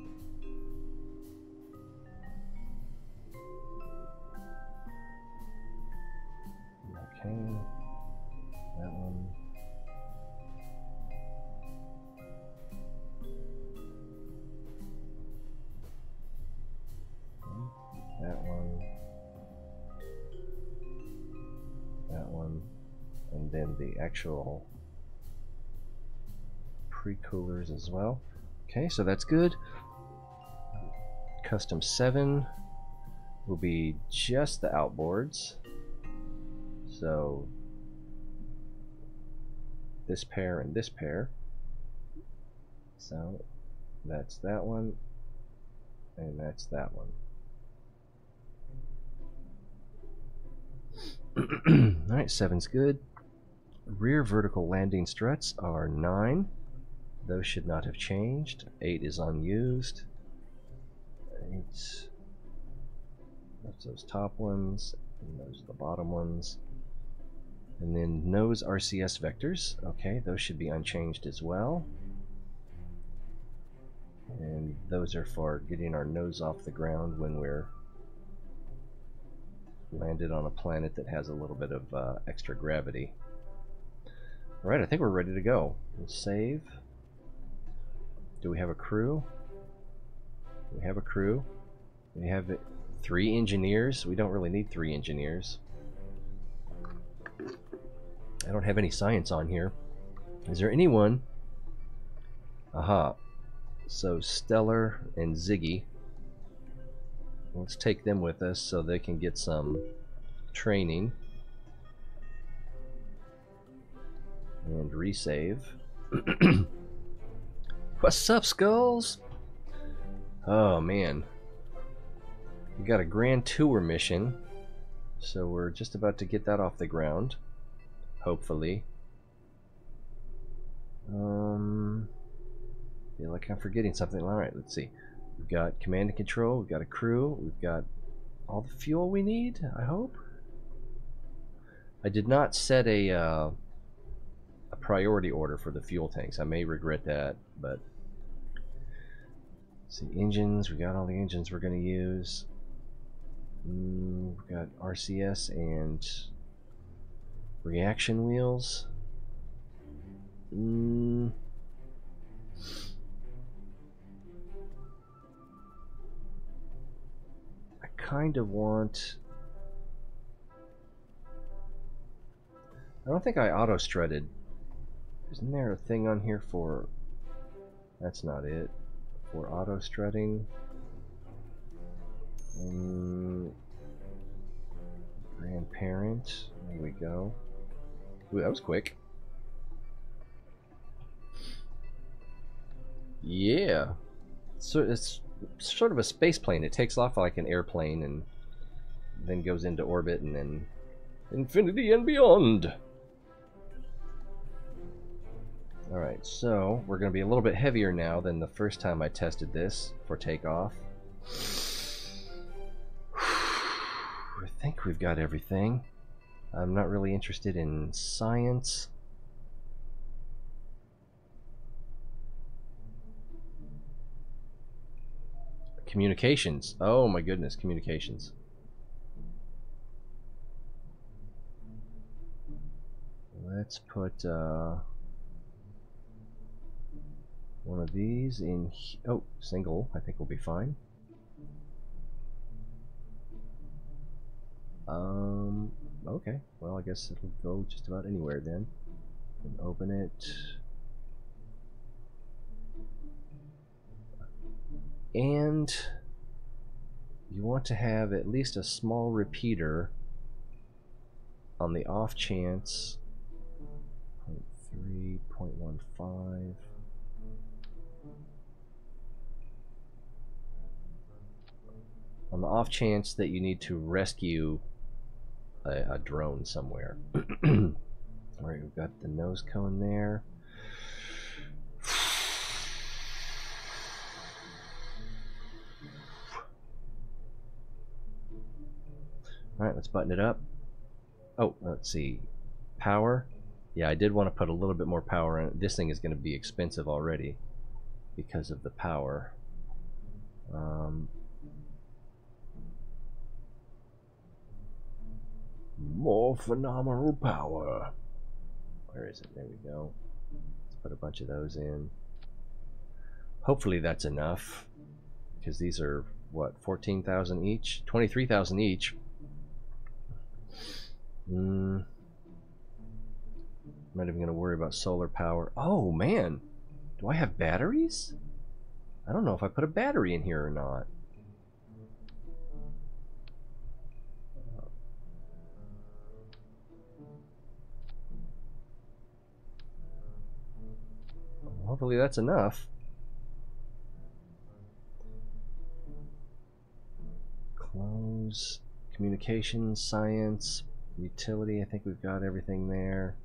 Okay. That one. That one. That one. And then the actual pre-coolers as well. Okay, so that's good. Custom 7 will be just the outboards. So this pair and this pair. So that's that one, and that's that one. Alright, 7's good. Rear vertical landing struts are 9. Those should not have changed. 8 is unused. 8. That's those top ones, and those are the bottom ones. And then nose RCS vectors. Okay, those should be unchanged as well. And those are for getting our nose off the ground when we're landed on a planet that has a little bit of extra gravity. Alright, I think we're ready to go. We'll save. Do we have a crew? We have a crew. We have 3 engineers. We don't really need 3 engineers. I don't have any science on here. Is there anyone? Aha. So Stellar and Ziggy. Let's take them with us so they can get some training. And resave. What's up, Skulls? Oh man. We got a grand tour mission. So we're just about to get that off the ground. Hopefully. Feel like I'm forgetting something. Alright, let's see. We've got command and control, we've got a crew, we've got all the fuel we need, I hope. I did not set a priority order for the fuel tanks. I may regret that, but let's see, engines, we got all the engines we're going to use. We've got RCS and reaction wheels. I kind of want... I don't think I auto-strutted. Isn't there a thing on here for... That's not it. For auto-strutting. Grandparent. There we go. Ooh, that was quick. Yeah. So it's sort of a space plane. It takes off like an airplane and then goes into orbit and then infinity and beyond. Alright, so we're going to be a little bit heavier now than the first time I tested this for takeoff. I think we've got everything. I'm not really interested in science. Communications. Oh my goodness, communications. Let's put one of these in. Oh, single. I think will be fine. Okay. Well, I guess it'll go just about anywhere then. And open it. And you want to have at least a small repeater on the off chance. 0.3, 0.15. On the off chance that you need to rescue a drone somewhere. Alright, we've got the nose cone there. Alright, let's button it up. Oh, let's see. Power. Yeah, I did want to put a little bit more power in it. This thing is going to be expensive already because of the power. More phenomenal power. Where is it? There we go. Let's put a bunch of those in. Hopefully that's enough, because these are, what, 14,000 each? 23,000 each. I'm not even going to worry about solar power. Oh, man. Do I have batteries? I don't know if I put a battery in here or not. Hopefully that's enough. Close. Communications, science, utility. I think we've got everything there.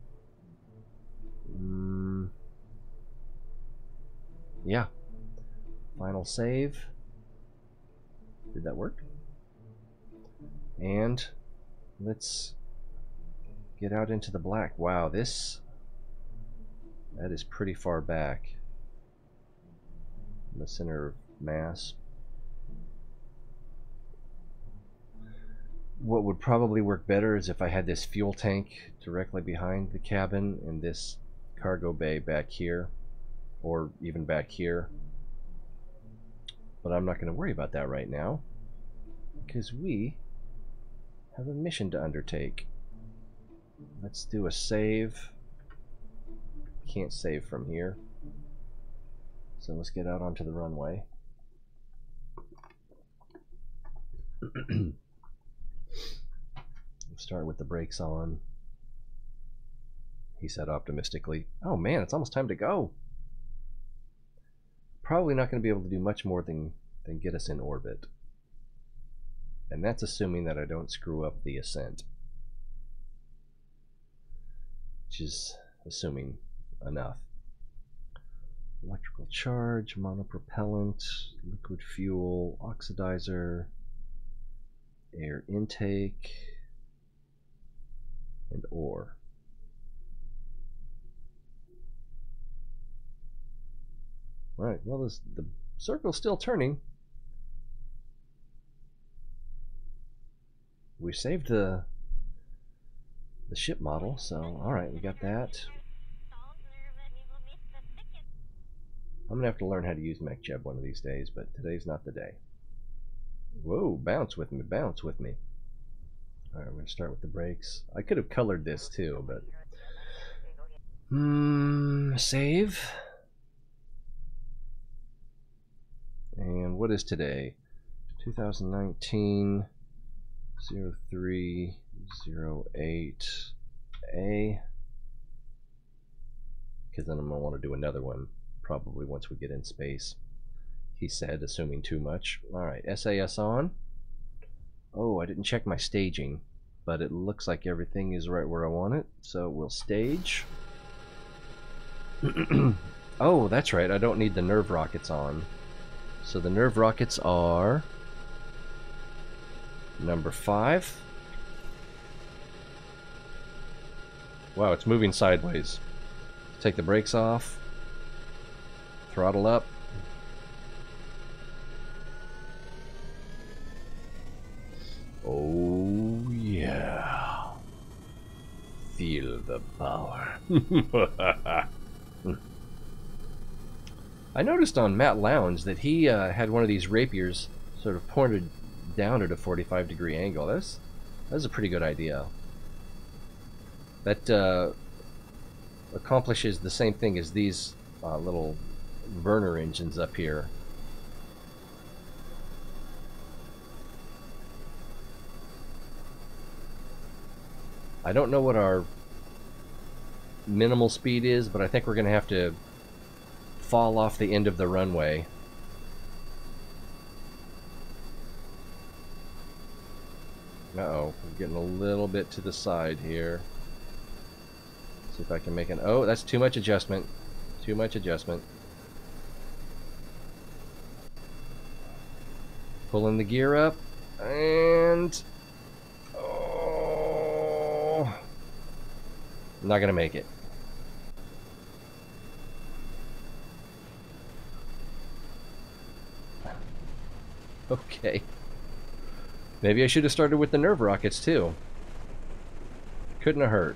Yeah. Final save. Did that work? And let's get out into the black. Wow, that is pretty far back in the center of mass. What would probably work better is if I had this fuel tank directly behind the cabin and this cargo bay back here, or even back here. But I'm not going to worry about that right now, because we have a mission to undertake. Let's do a save. Can't save from here. So let's get out onto the runway. We'll start with the brakes on. He said optimistically. Oh man, it's almost time to go. Probably not going to be able to do much more than get us in orbit. And that's assuming that I don't screw up the ascent. Which is assuming enough. Electrical charge, monopropellant, liquid fuel, oxidizer, air intake, and ore. Alright, well, the circle's still turning. We saved the ship model, so alright, we got that. I'm gonna have to learn how to use MechJeb one of these days, but today's not the day. Whoa, bounce with me, bounce with me. Alright, we're gonna start with the brakes. I could have colored this too, but... save. And what is today? 2019 0308A. Because then I'm going to want to do another one probably once we get in space. He said, assuming too much. Alright, SAS on. Oh, I didn't check my staging, but it looks like everything is right where I want it. So we'll stage. Oh, that's right, I don't need the nerve rockets on. So the nerve rockets are number 5. Wow, it's moving sideways. Take the brakes off. Throttle up. Oh yeah. Feel the power. I noticed on Matt Lowndes that he had one of these rapiers sort of pointed down at a 45-degree angle. That's a pretty good idea. That accomplishes the same thing as these little burner engines up here. I don't know what our minimal speed is, but I think we're going to have to fall off the end of the runway. Uh-oh, we're getting a little bit to the side here. See if I can make an... Oh, that's too much adjustment. Too much adjustment. Pulling the gear up, and... Oh... I'm not gonna make it. Okay. Maybe I should have started with the nerve rockets too. Couldn't have hurt.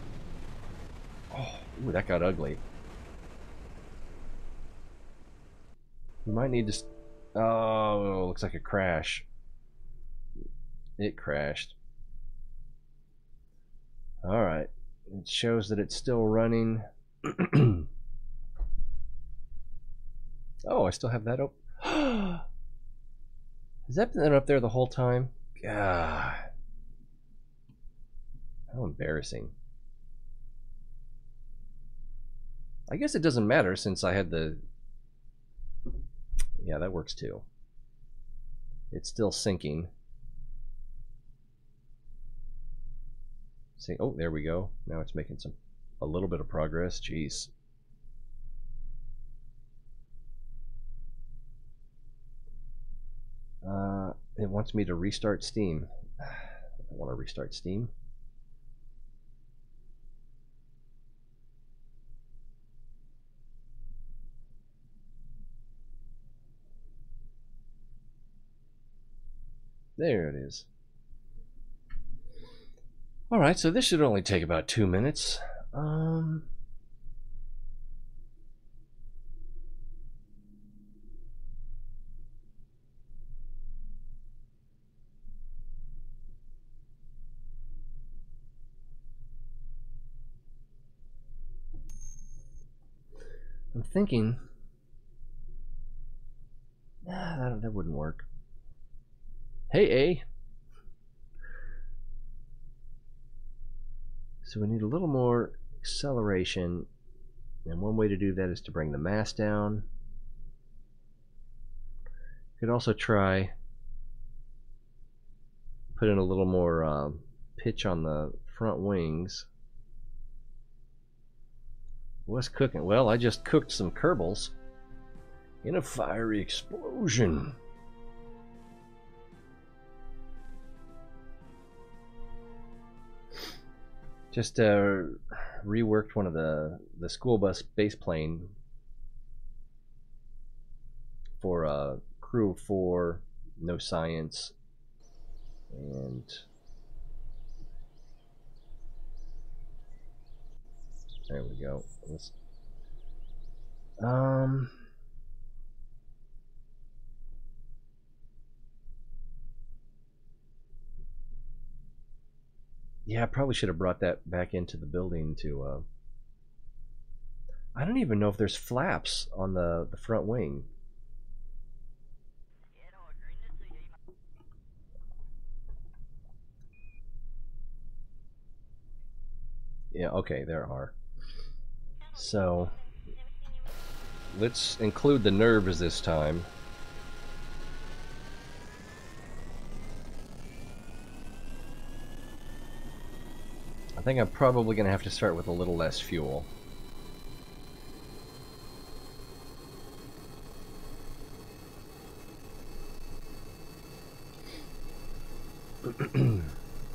Oh, ooh, that got ugly. We might need to... Oh, looks like a crash. It crashed. Alright. It shows that it's still running. Oh, I still have that open. Has that been up there the whole time? God. How embarrassing. I guess it doesn't matter since I had the... Yeah, that works too. It's still sinking. See, oh, there we go. Now it's making a little bit of progress. Jeez. It wants me to restart Steam. I don't want to restart Steam. There it is. Alright, so this should only take about 2 minutes. I'm thinking... that wouldn't work. Hey, A. So we need a little more acceleration, and one way to do that is to bring the mast down. Could also try put in a little more pitch on the front wings. What's cooking? Well, I just cooked some Kerbals in a fiery explosion. Just reworked one of the school bus base plane for a crew of 4, no science, and there we go. Let's, yeah, I probably should have brought that back into the building to, I don't even know if there's flaps on the front wing. Yeah, okay, there are. So, let's include the nerves this time. I think I'm probably going to have to start with a little less fuel.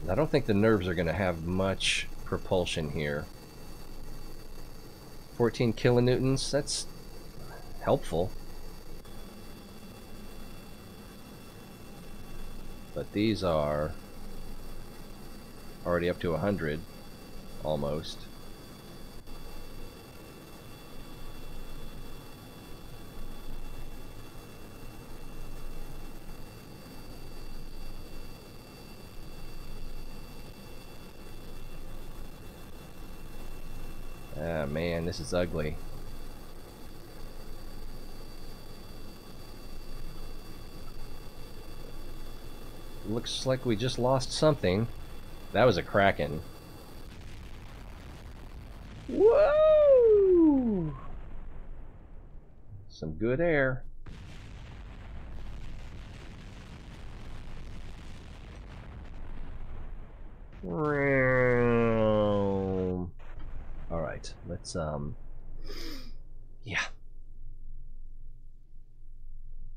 I don't think the nerves are going to have much propulsion here. 14 kilonewtons, that's helpful. But these are already up to 100, almost. Man, this is ugly. Looks like we just lost something. That was a Kraken. Whoa! Some good air. Alright, let's, yeah.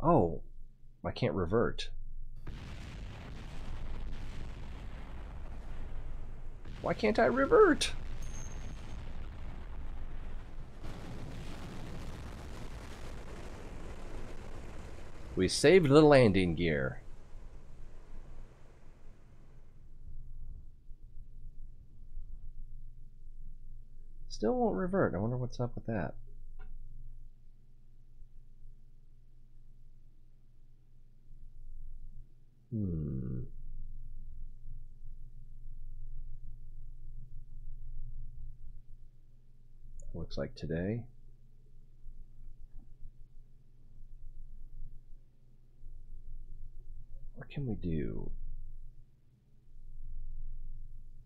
Oh, I can't revert. Why can't I revert? We saved the landing gear. Still won't revert. I wonder what's up with that. Looks like today. What can we do?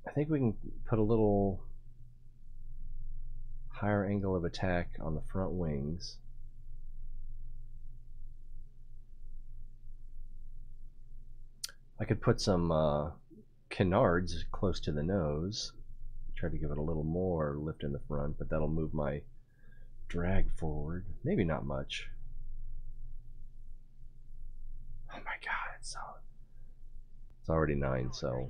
I think we can put a little higher angle of attack on the front wings. I could put some canards close to the nose. Try to give it a little more lift in the front, but that'll move my drag forward. Maybe not much. Oh my god, it's already 9, so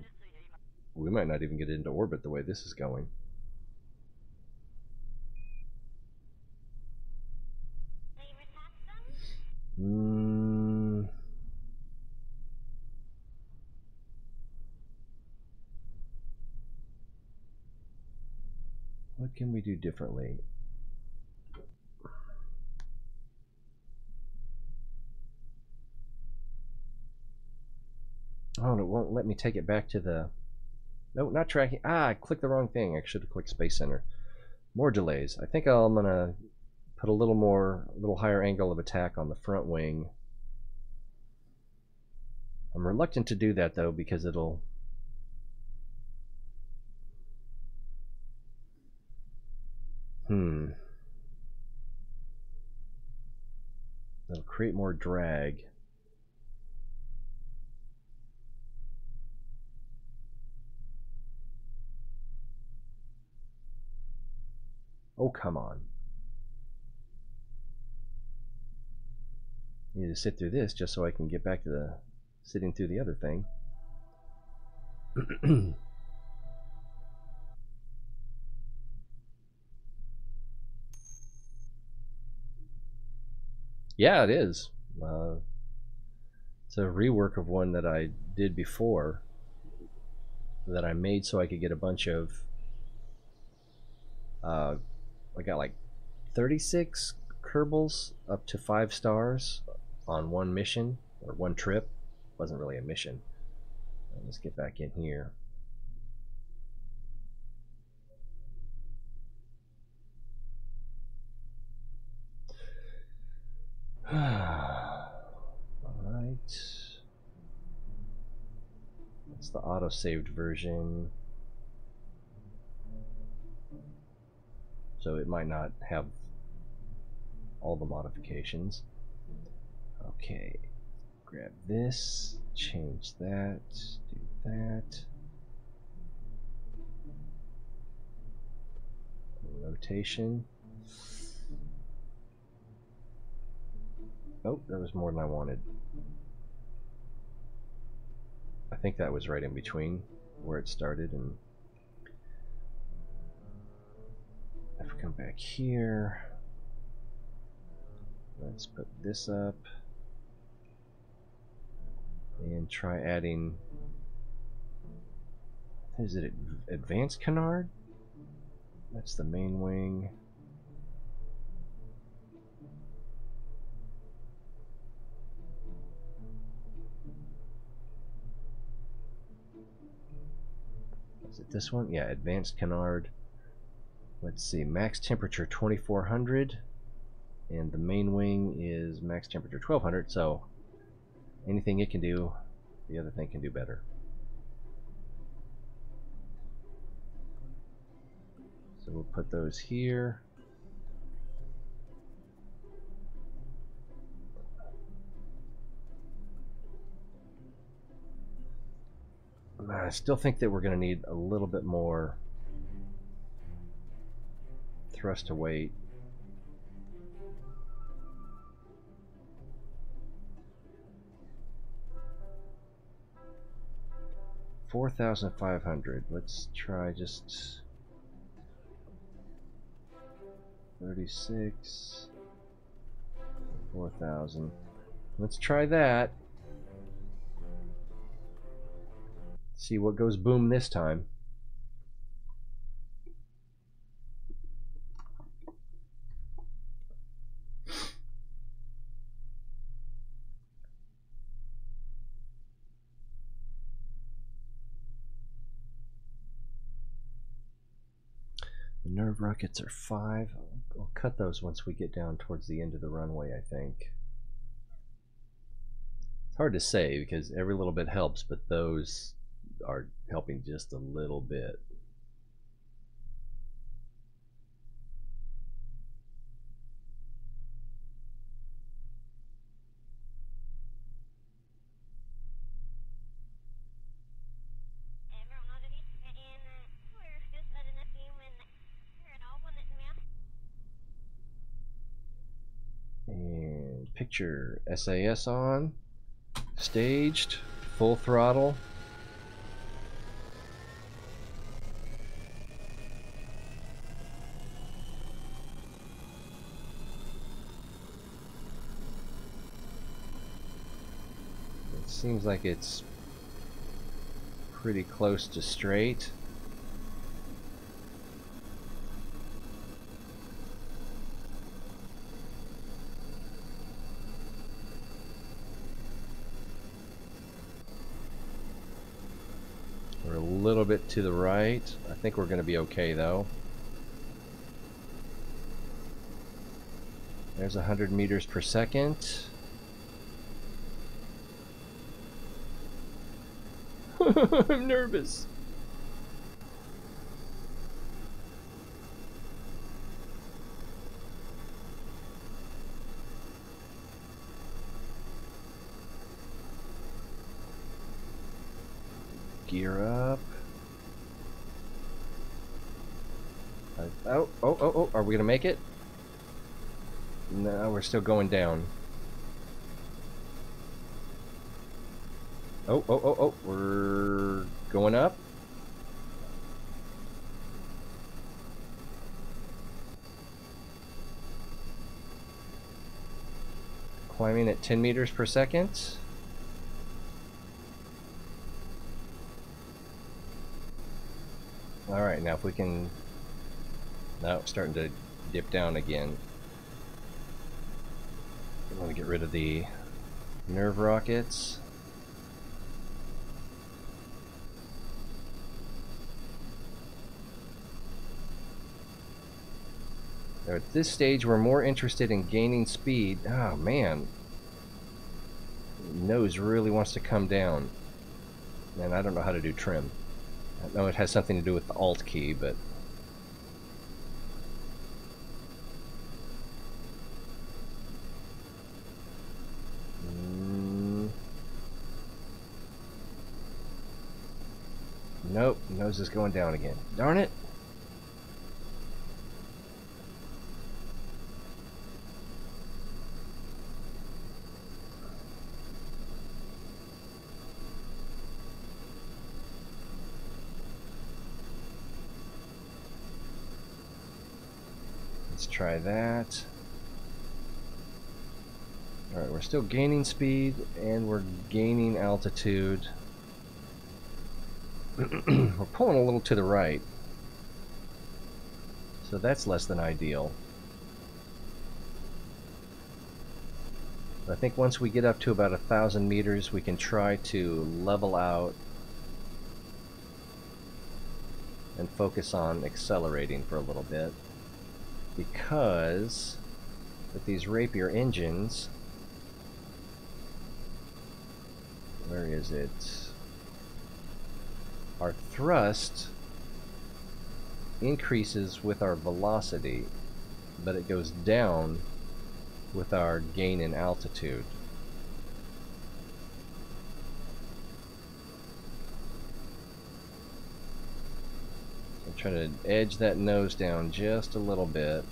we might not even get into orbit the way this is going. What can we do differently? Oh, it won't let me take it back to the... No, not tracking. Ah, I clicked the wrong thing. I should have clicked Space Center. More delays. I think I'm going to put a little higher angle of attack on the front wing. I'm reluctant to do that, though, because it'll... It'll create more drag. Oh, come on. I need to sit through this just so I can get back to the sitting through the other thing. Yeah, it is. It's a rework of one that I did before that I made so I could get a bunch of... I got like 36 Kerbals up to 5 stars on one mission, or one trip. It wasn't really a mission. Let's get back in here. Alright. That's the auto-saved version. So it might not have all the modifications. Okay. Grab this, change that, do that. Rotation. Oh, that was more than I wanted. I think that was right in between where it started, and if we come back here, let's put this up and try adding, is it advanced canard? That's the main wing. Is it this one? Yeah, advanced canard. let's see, max temperature 2400, and the main wing is max temperature 1200, so anything it can do, the other thing can do better. So we'll put those here. I still think that we're going to need a little bit more thrust to weight. $4,500. Let's try just 36. 4,000. Let's try that. See what goes boom this time. The nerve rockets are 5. I'll cut those once we get down towards the end of the runway, I think. It's hard to say because every little bit helps, but those are helping just a little bit. And picture SAS on, staged, full throttle. It seems like it's pretty close to straight. We're a little bit to the right. I think we're going to be okay though. There's 100 meters per second. I'm nervous. Gear up. Oh, are we gonna make it? No, we're still going down. Oh, we're going up. Climbing at 10 meters per second. Alright, now if we can... Now it's starting to dip down again. I want to get rid of the nerve rockets. Now at this stage we're more interested in gaining speed. Oh man. Nose really wants to come down. And I don't know how to do trim. I know it has something to do with the Alt key, but... Nope, nose is going down again. Darn it! Let's try that. Alright, we're still gaining speed and we're gaining altitude. We're pulling a little to the right, so that's less than ideal. I think once we get up to about 1,000 meters, we can try to level out and focus on accelerating for a little bit, because with these Rapier engines, where is it? Our thrust increases with our velocity, but it goes down with our gain in altitude. So I'm trying to edge that nose down just a little bit.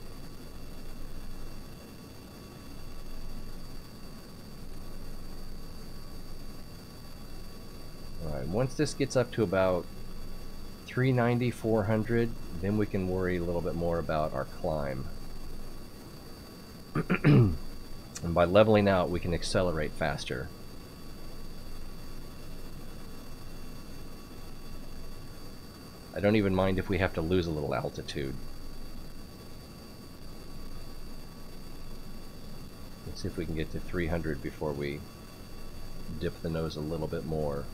Alright, once this gets up to about 390, 400, then we can worry a little bit more about our climb. And by leveling out, we can accelerate faster. I don't even mind if we have to lose a little altitude. Let's see if we can get to 300 before we dip the nose a little bit more.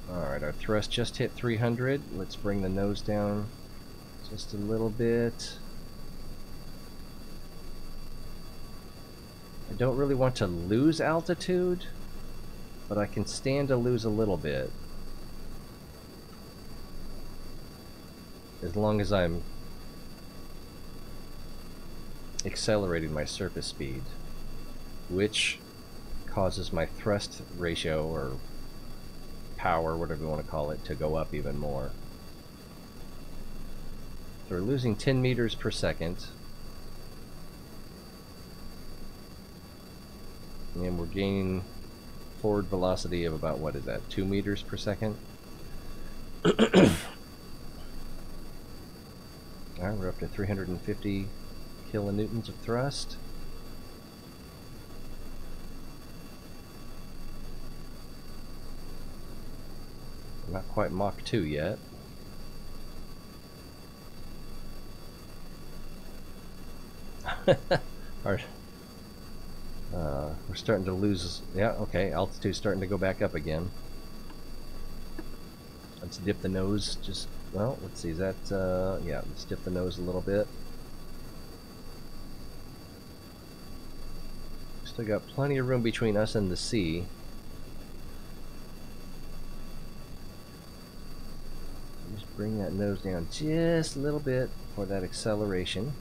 Alright, our thrust just hit 300. Let's bring the nose down just a little bit. I don't really want to lose altitude, but I can stand to lose a little bit, as long as I'm accelerating my surface speed, which causes my thrust ratio, or power, whatever you want to call it, to go up even more. So we're losing 10 meters per second. And we're gaining forward velocity of about, what is that, 2 meters per second? Alright, we're up to 350 kilonewtons of thrust. Not quite Mach 2 yet. We're starting to lose. Yeah, okay, altitude's starting to go back up again. Let's dip the nose just, well, let's see, is that, yeah, let's dip the nose a little bit. Still got plenty of room between us and the sea. Just bring that nose down just a little bit for that acceleration.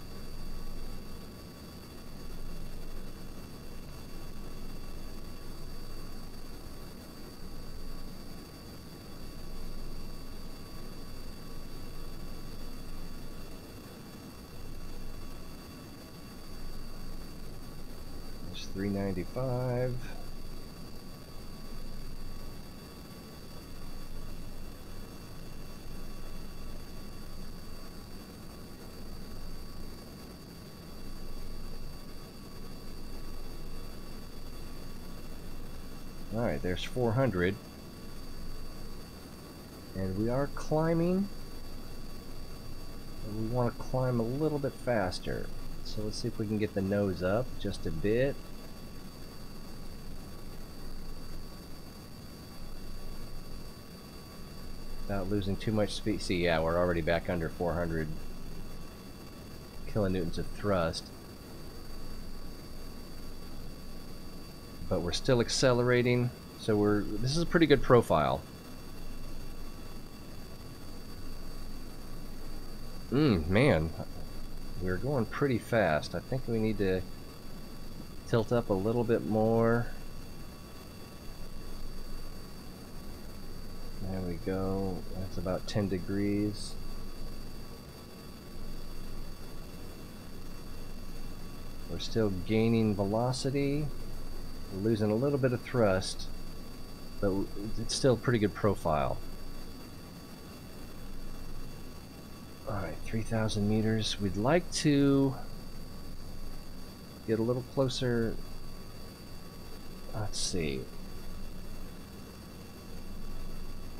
There's 395. Alright, there's 400. And we are climbing. And we want to climb a little bit faster. So let's see if we can get the nose up just a bit. Without losing too much speed. See, yeah, we're already back under 400 kilonewtons of thrust. But we're still accelerating, so this is a pretty good profile. Man, we're going pretty fast. I think we need to tilt up a little bit more. There we go. That's about 10 degrees. We're still gaining velocity. We're losing a little bit of thrust, but it's still a pretty good profile. Alright, 3,000 meters. We'd like to get a little closer. Let's see.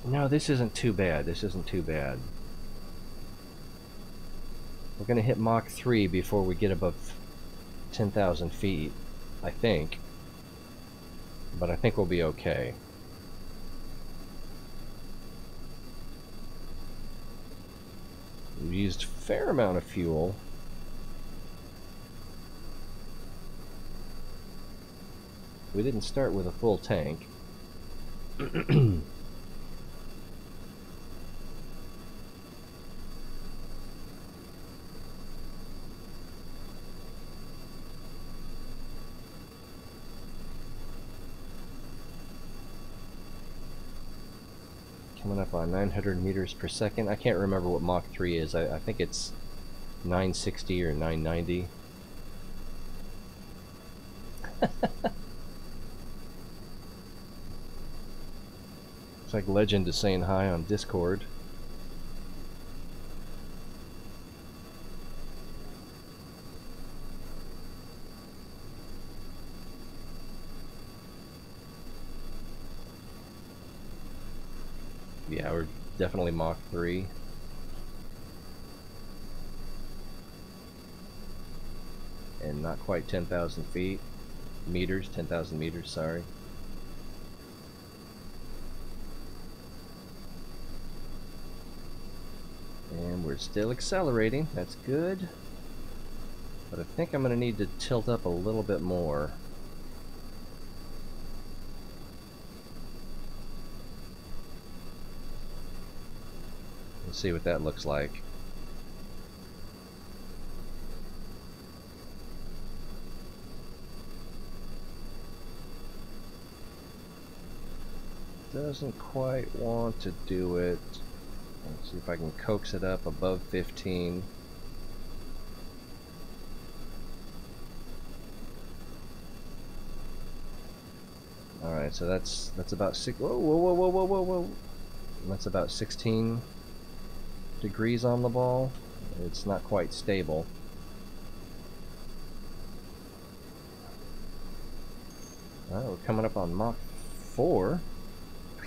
No, this isn't too bad. This isn't too bad. We're going to hit Mach 3 before we get above 10,000 feet, I think. But I think we'll be okay. We've used a fair amount of fuel. We didn't start with a full tank. Coming up on 900 meters per second. I can't remember what Mach 3 is. I think it's 960 or 990. Looks like Legend is saying hi on Discord. Yeah, we're definitely Mach 3. And not quite 10,000 feet. Meters, 10,000 meters, sorry. And we're still accelerating, that's good. But I think I'm going to need to tilt up a little bit more. Let's see what that looks like. Doesn't quite want to do it. Let's see if I can coax it up above 15. Alright, so that's about whoa. That's about 16 degrees on the ball. It's not quite stable. Alright, we're coming up on Mach 4.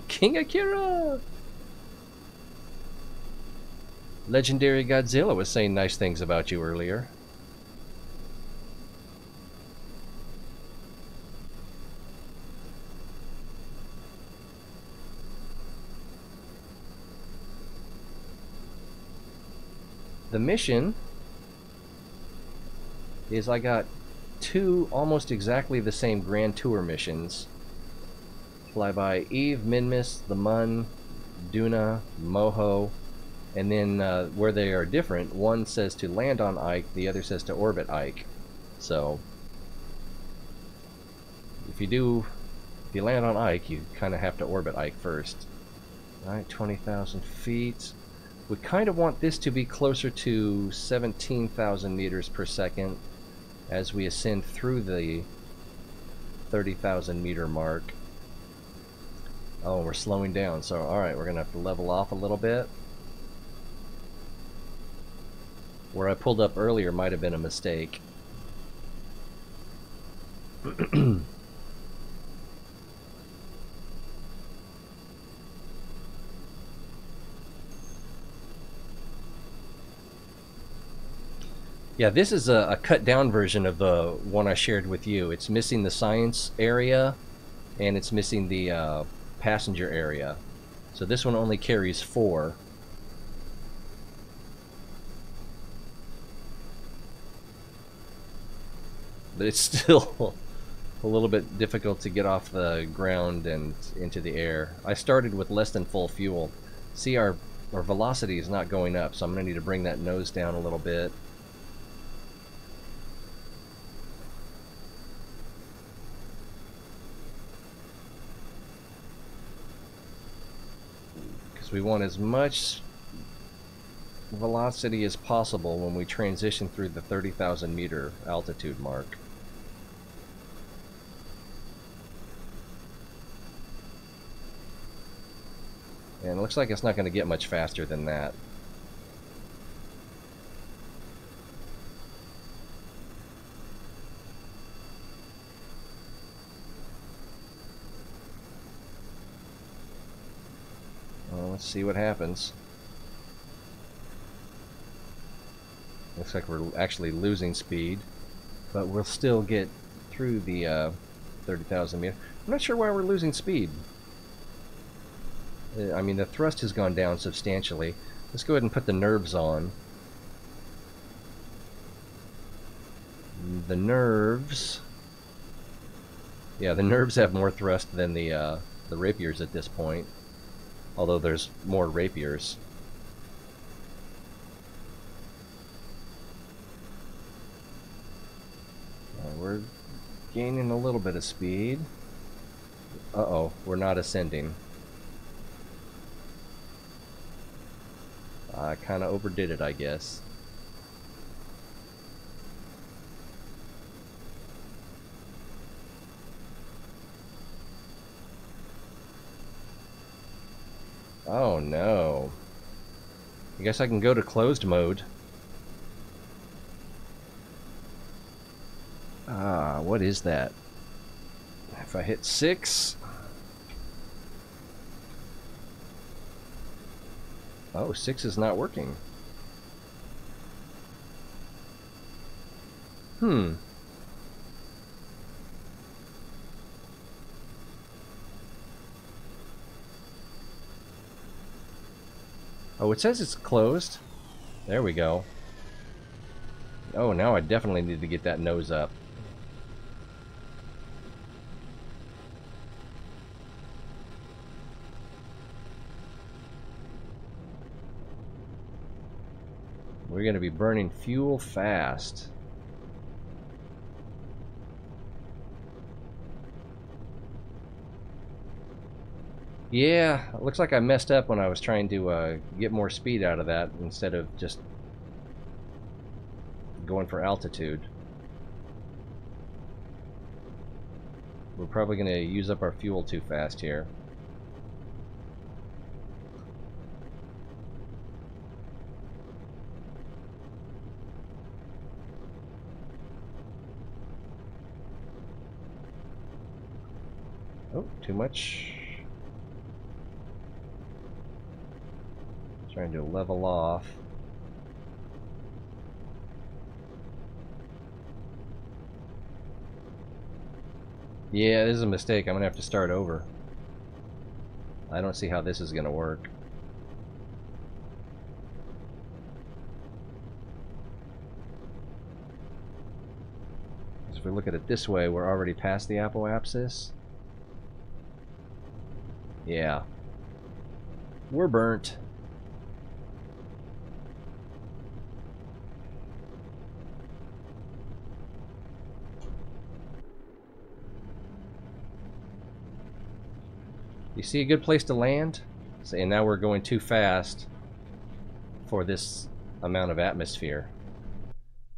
King Akira! Legendary Godzilla was saying nice things about you earlier. The mission is I got 2 almost exactly the same Grand Tour missions. Flyby Eve, Minmus, the Mun, Duna, Moho, and then where they are different, one says to land on Ike, the other says to orbit Ike. So if you land on Ike, you kind of have to orbit Ike first. Alright, 20,000 feet. We kind of want this to be closer to 17,000 meters per second as we ascend through the 30,000 meter mark. Oh, we're slowing down, so alright, we're going to have to level off a little bit. Where I pulled up earlier might have been a mistake. Yeah, this is a cut down version of the one I shared with you. It's missing the science area and it's missing the passenger area. So this one only carries 4. But it's still a little bit difficult to get off the ground and into the air. I started with less than full fuel. See, our velocity is not going up, so I'm going to need to bring that nose down a little bit. Because we want as much velocity as possible when we transition through the 30,000 meter altitude mark. And it looks like it's not going to get much faster than that. Let's see what happens. Looks like we're actually losing speed, but we'll still get through the 30,000 meters. I'm not sure why we're losing speed. I mean, the thrust has gone down substantially. Let's go ahead and put the nerves on. The nerves... Yeah, the nerves have more thrust than the rapiers at this point. Although there's more rapiers. We're gaining a little bit of speed. Uh-oh, we're not ascending. I kind of overdid it, I guess. Oh no. I guess I can go to closed mode. Ah, what is that? If I hit 6... Oh, 6 is not working. Oh, it says it's closed. There we go. Oh, now I definitely need to get that nose up. We're going to be burning fuel fast. Yeah, it looks like I messed up when I was trying to get more speed out of that instead of just going for altitude. We're probably going to use up our fuel too fast here. Oh, too much. Trying to level off. Yeah, this is a mistake. I'm gonna have to start over. I don't see how this is gonna work. If we look at it this way, we're already past the apoapsis. Yeah. We're burnt. You see a good place to land? So, and now we're going too fast for this amount of atmosphere.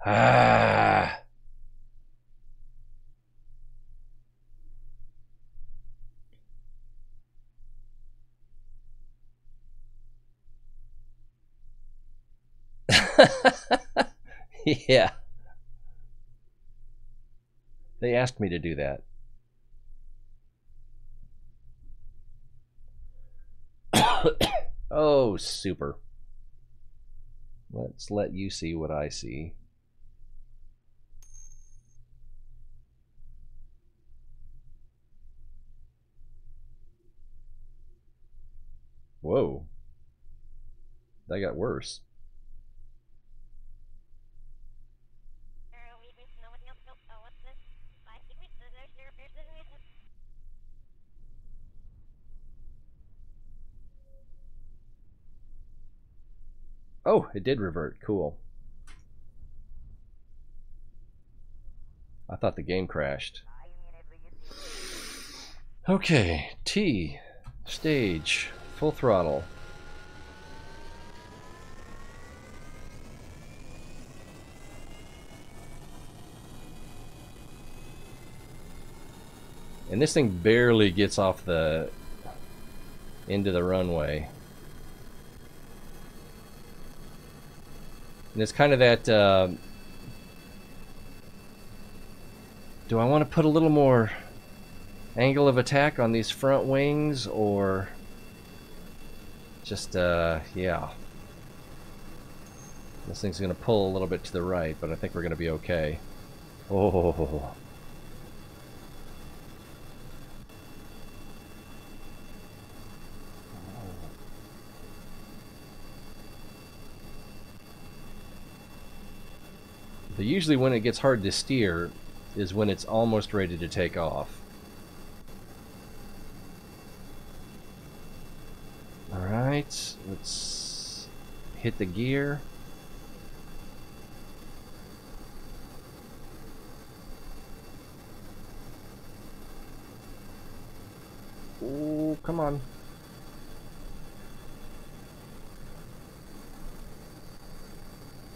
Ah! Yeah. They asked me to do that. Oh, super. Let's let you see what I see. Whoa. That got worse. Oh, it did revert. Cool. I thought the game crashed. Okay, T. Stage. Full throttle. And this thing barely gets off the into the runway. And it's kind of that, do I want to put a little more angle of attack on these front wings, or Just, yeah. This thing's gonna pull a little bit to the right, but I think we're gonna be okay. Oh. But usually when it gets hard to steer is when it's almost ready to take off. Alright, let's hit the gear. Oh, come on.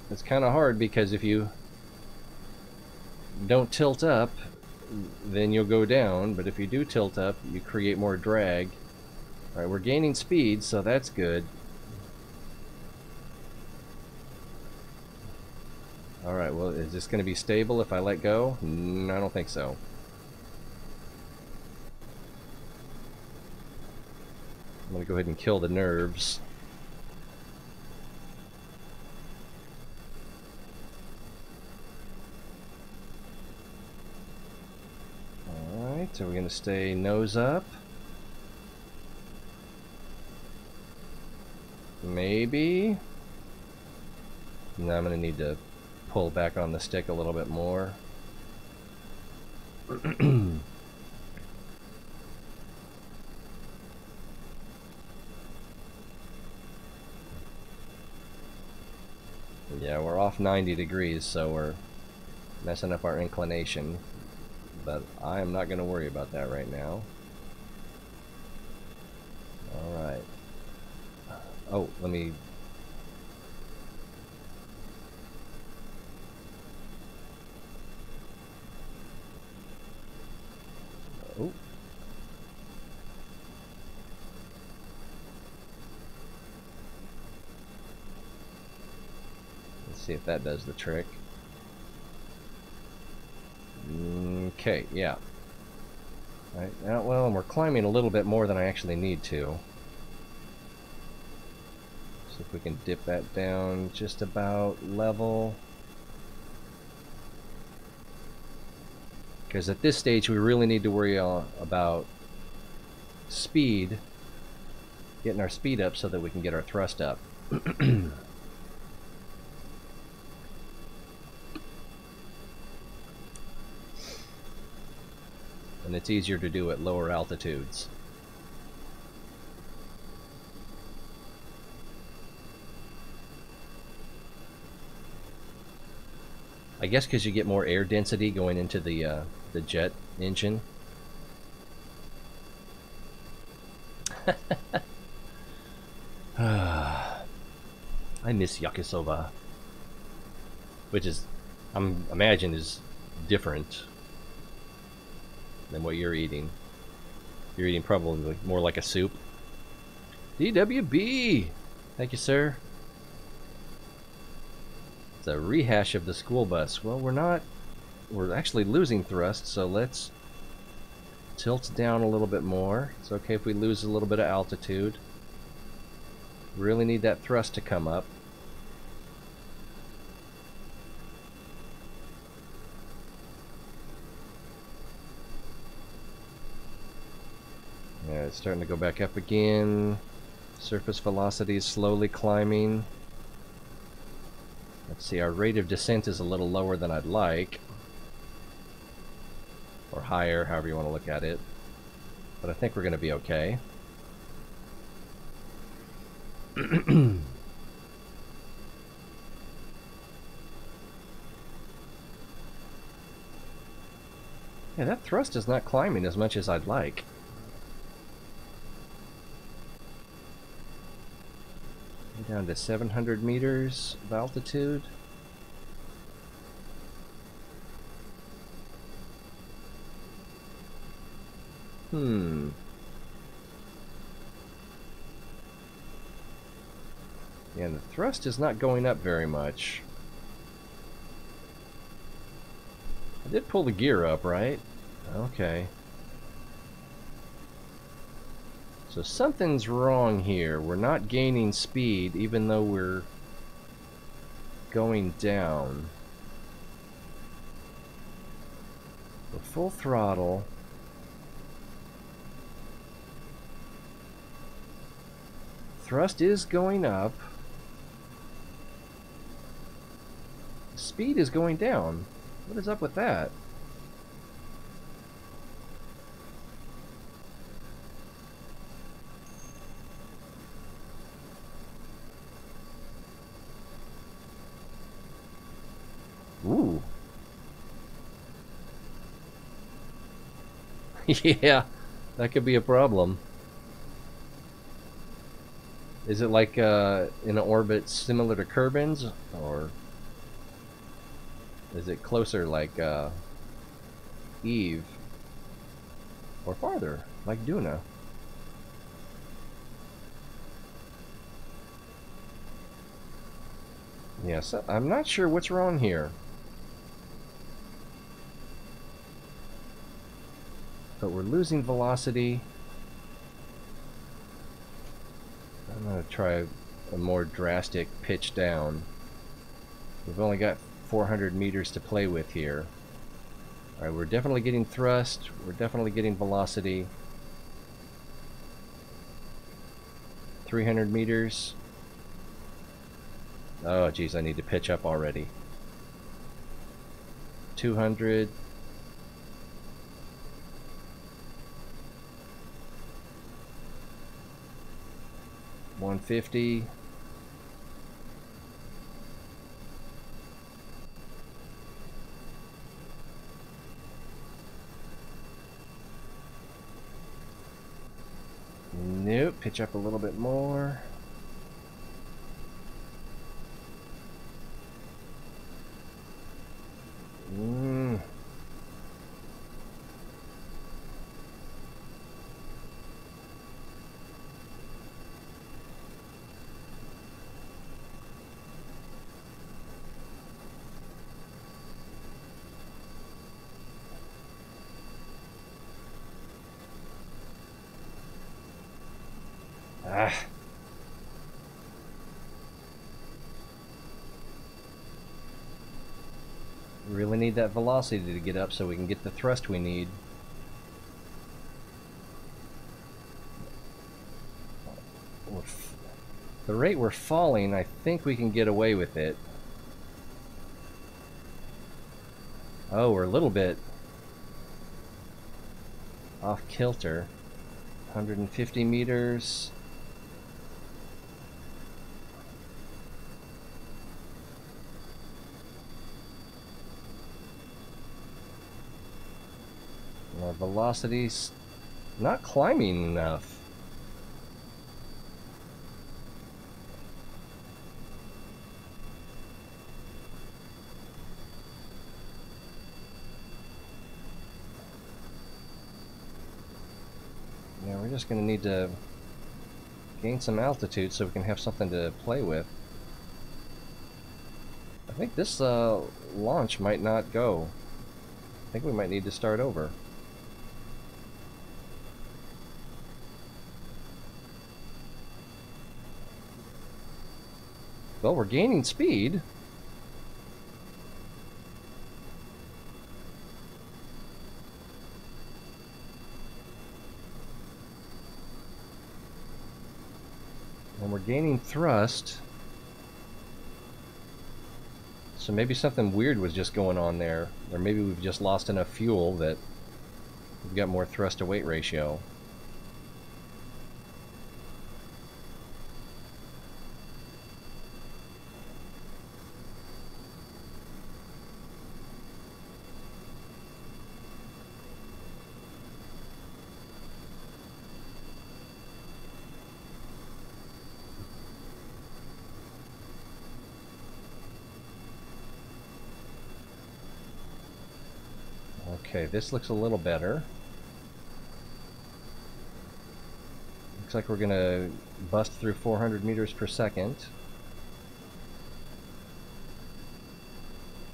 It's kind of hard because if you don't tilt up, then you'll go down, but if you do tilt up, you create more drag. Alright, we're gaining speed, so that's good. Alright, well, is this going to be stable if I let go? No, I don't think so. I'm going to go ahead and kill the nerves. Alright, so we're going to stay nose up. Maybe. Now I'm going to need to pull back on the stick a little bit more. Yeah, we're off 90 degrees, so we're messing up our inclination. But I am not going to worry about that right now. Alright. Oh, let me... Oh. Let's see if that does the trick. Okay, yeah. Alright, now, well, and we're climbing a little bit more than I actually need to. So if we can dip that down just about level. Because at this stage we really need to worry about speed, getting our speed up so that we can get our thrust up. And it's easier to do at lower altitudes. I guess because you get more air density going into the jet engine. I miss yakisoba, which is, imagine, is different than what you're eating. You're eating probably more like a soup. DWB! Thank you, sir. It's a rehash of the school bus. Well, we're actually losing thrust, so let's tilt down a little bit more. It's okay if we lose a little bit of altitude. Really need that thrust to come up. Yeah, it's starting to go back up again. Surface velocity is slowly climbing. Let's see, our rate of descent is a little lower than I'd like. Or higher, however you want to look at it. But I think we're going to be okay. Yeah, that thrust is not climbing as much as I'd like. Down to 700 meters of altitude. Yeah, the thrust is not going up very much. I did pull the gear up, right? Okay. So something's wrong here. We're not gaining speed even though we're going down. We're full throttle. Thrust is going up. Speed is going down. What is up with that? Ooh. Yeah, that could be a problem. Is it like in an orbit similar to Kerbin's, or is it closer like Eve, or farther like Duna? Yes, I'm not sure what's wrong here. But we're losing velocity. I'm going to try a more drastic pitch down. We've only got 400 meters to play with here. Alright, we're definitely getting thrust. We're definitely getting velocity. 300 meters. Oh, geez, I need to pitch up already. 200. 150. Nope, pitch up a little bit more. Ah. We really need that velocity to get up so we can get the thrust we need. The rate we're falling, I think we can get away with it. Oh, we're a little bit off kilter. 150 meters. Our velocity's not climbing enough. Yeah, we're just going to need to gain some altitude so we can have something to play with. I think this launch might not go. I think we might need to start over. Well, we're gaining speed. And we're gaining thrust. So maybe something weird was just going on there. Or maybe we've just lost enough fuel that we've got more thrust to weight ratio. Okay, this looks a little better. Looks like we're gonna bust through 400 meters per second.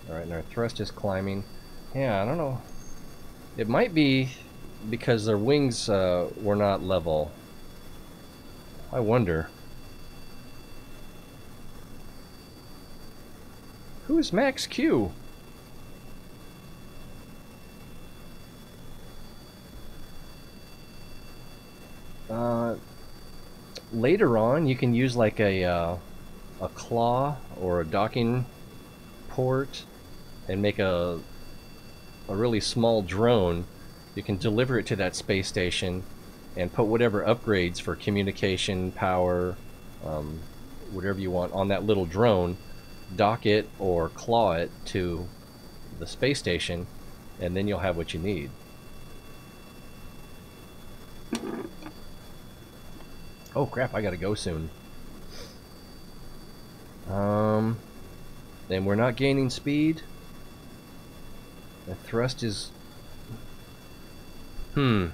Alright, and our thrust is climbing. Yeah, I don't know. It might be because their wings were not level. I wonder. Who is Max Q? Later on, you can use like a claw or a docking port and make a really small drone. You can deliver it to that space station and put whatever upgrades for communication, power, whatever you want on that little drone, dock it or claw it to the space station, and then you'll have what you need. Oh crap, I gotta go soon. And we're not gaining speed. The thrust is... Or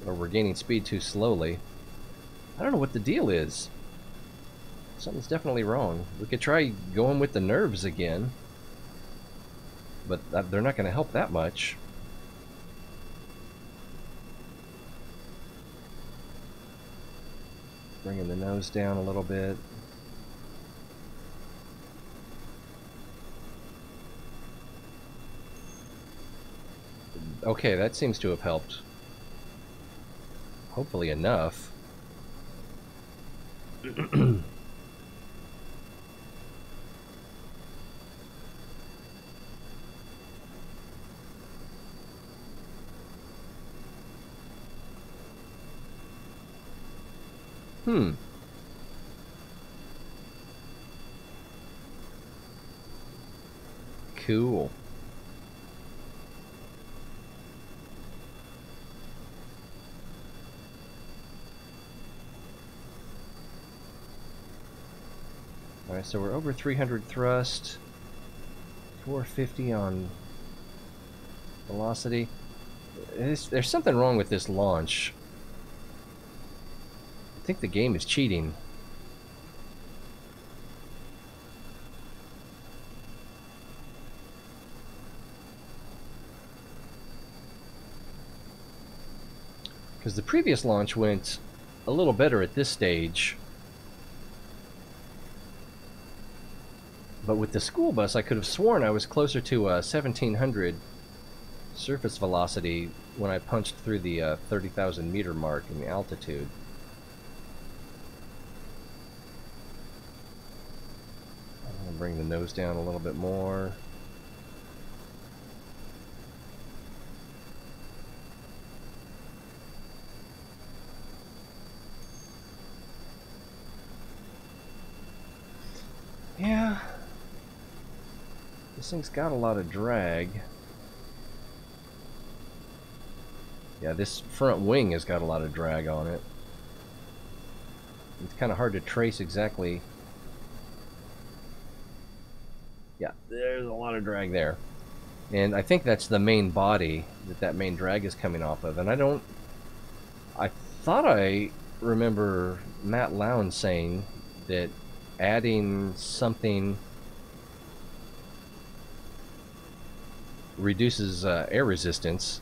we're gaining speed too slowly. I don't know what the deal is. Something's definitely wrong. We could try going with the nerves again, but they're not going to help that much. Bringing the nose down a little bit. Okay, that seems to have helped. Hopefully enough. Cool. Alright, so we're over 300 thrust, 450 on velocity. There's something wrong with this launch. I think the game is cheating. Because the previous launch went a little better at this stage. But with the school bus, I could have sworn I was closer to 1700 surface velocity when I punched through the 30,000 meter mark in the altitude. I'm going to bring the nose down a little bit more. Yeah. This thing's got a lot of drag. Yeah, this front wing has got a lot of drag on it. It's kind of hard to trace exactly. Yeah, there's a lot of drag there. And I think that's the main body that main drag is coming off of. And I thought I remember Matt Lown saying that adding something reduces air resistance,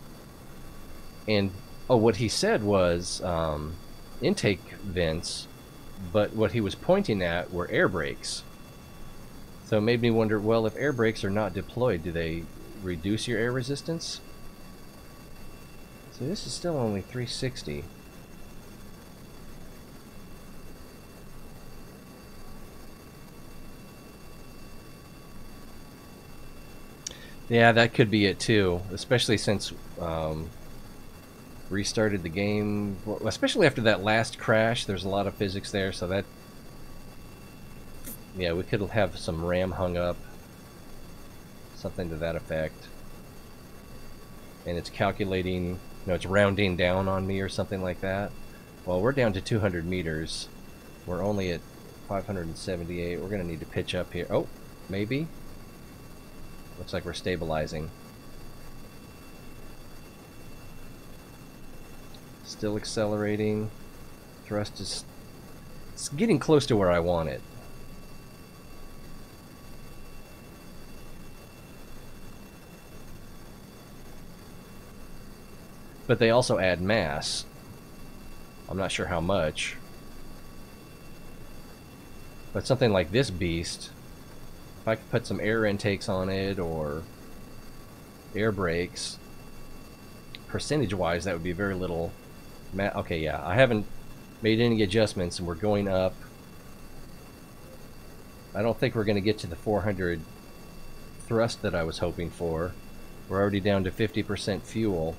and what he said was intake vents, but what he was pointing at were air brakes. So it made me wonder, well, if air brakes are not deployed, do they reduce your air resistance? So this is still only 360. Yeah, that could be it too, especially since restarted the game, especially after that last crash. There's a lot of physics there, so that, yeah, we could have some RAM hung up, something to that effect. And it's calculating, it's rounding down on me or something like that. Well, we're down to 200 meters. We're only at 578. We're going to need to pitch up here. Oh, maybe. Looks like we're stabilizing. Still accelerating. Thrust is... it's getting close to where I want it. But they also add mass. I'm not sure how much. But something like this beast, if I could put some air intakes on it or air brakes, percentage-wise, that would be very little. Okay, yeah, I haven't made any adjustments, and we're going up. I don't think we're going to get to the 400 thrust that I was hoping for. We're already down to 50% fuel.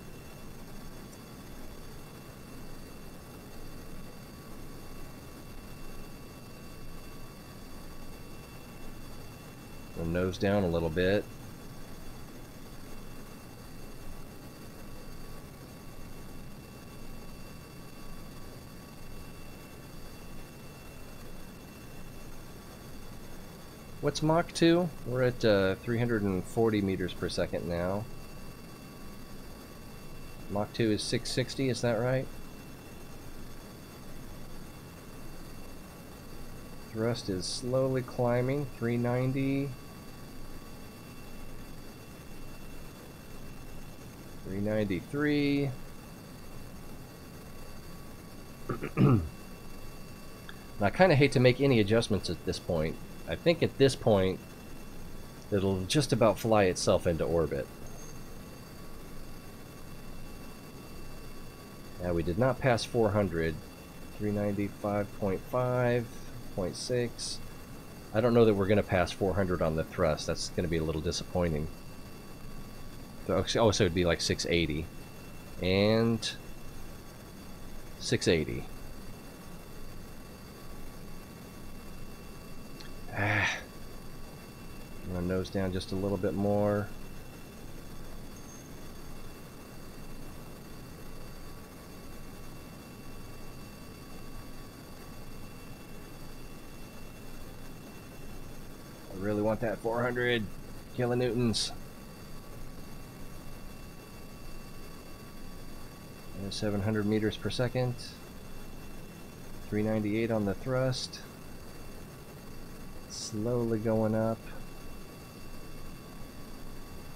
We'll nose down a little bit. What's Mach 2? We're at 340 meters per second now. Mach 2 is 660, is that right? Thrust is slowly climbing, 390. 393. And I kind of hate to make any adjustments at this point. I think at this point, it'll just about fly itself into orbit. Now we did not pass 400. 395.5, 0.6. I don't know that we're going to pass 400 on the thrust. That's going to be a little disappointing. Oh, so it'd be like 680. And 680. I'm going to nose down just a little bit more. I really want that 400 kilonewtons. And 700 meters per second. 398 on the thrust. Slowly going up.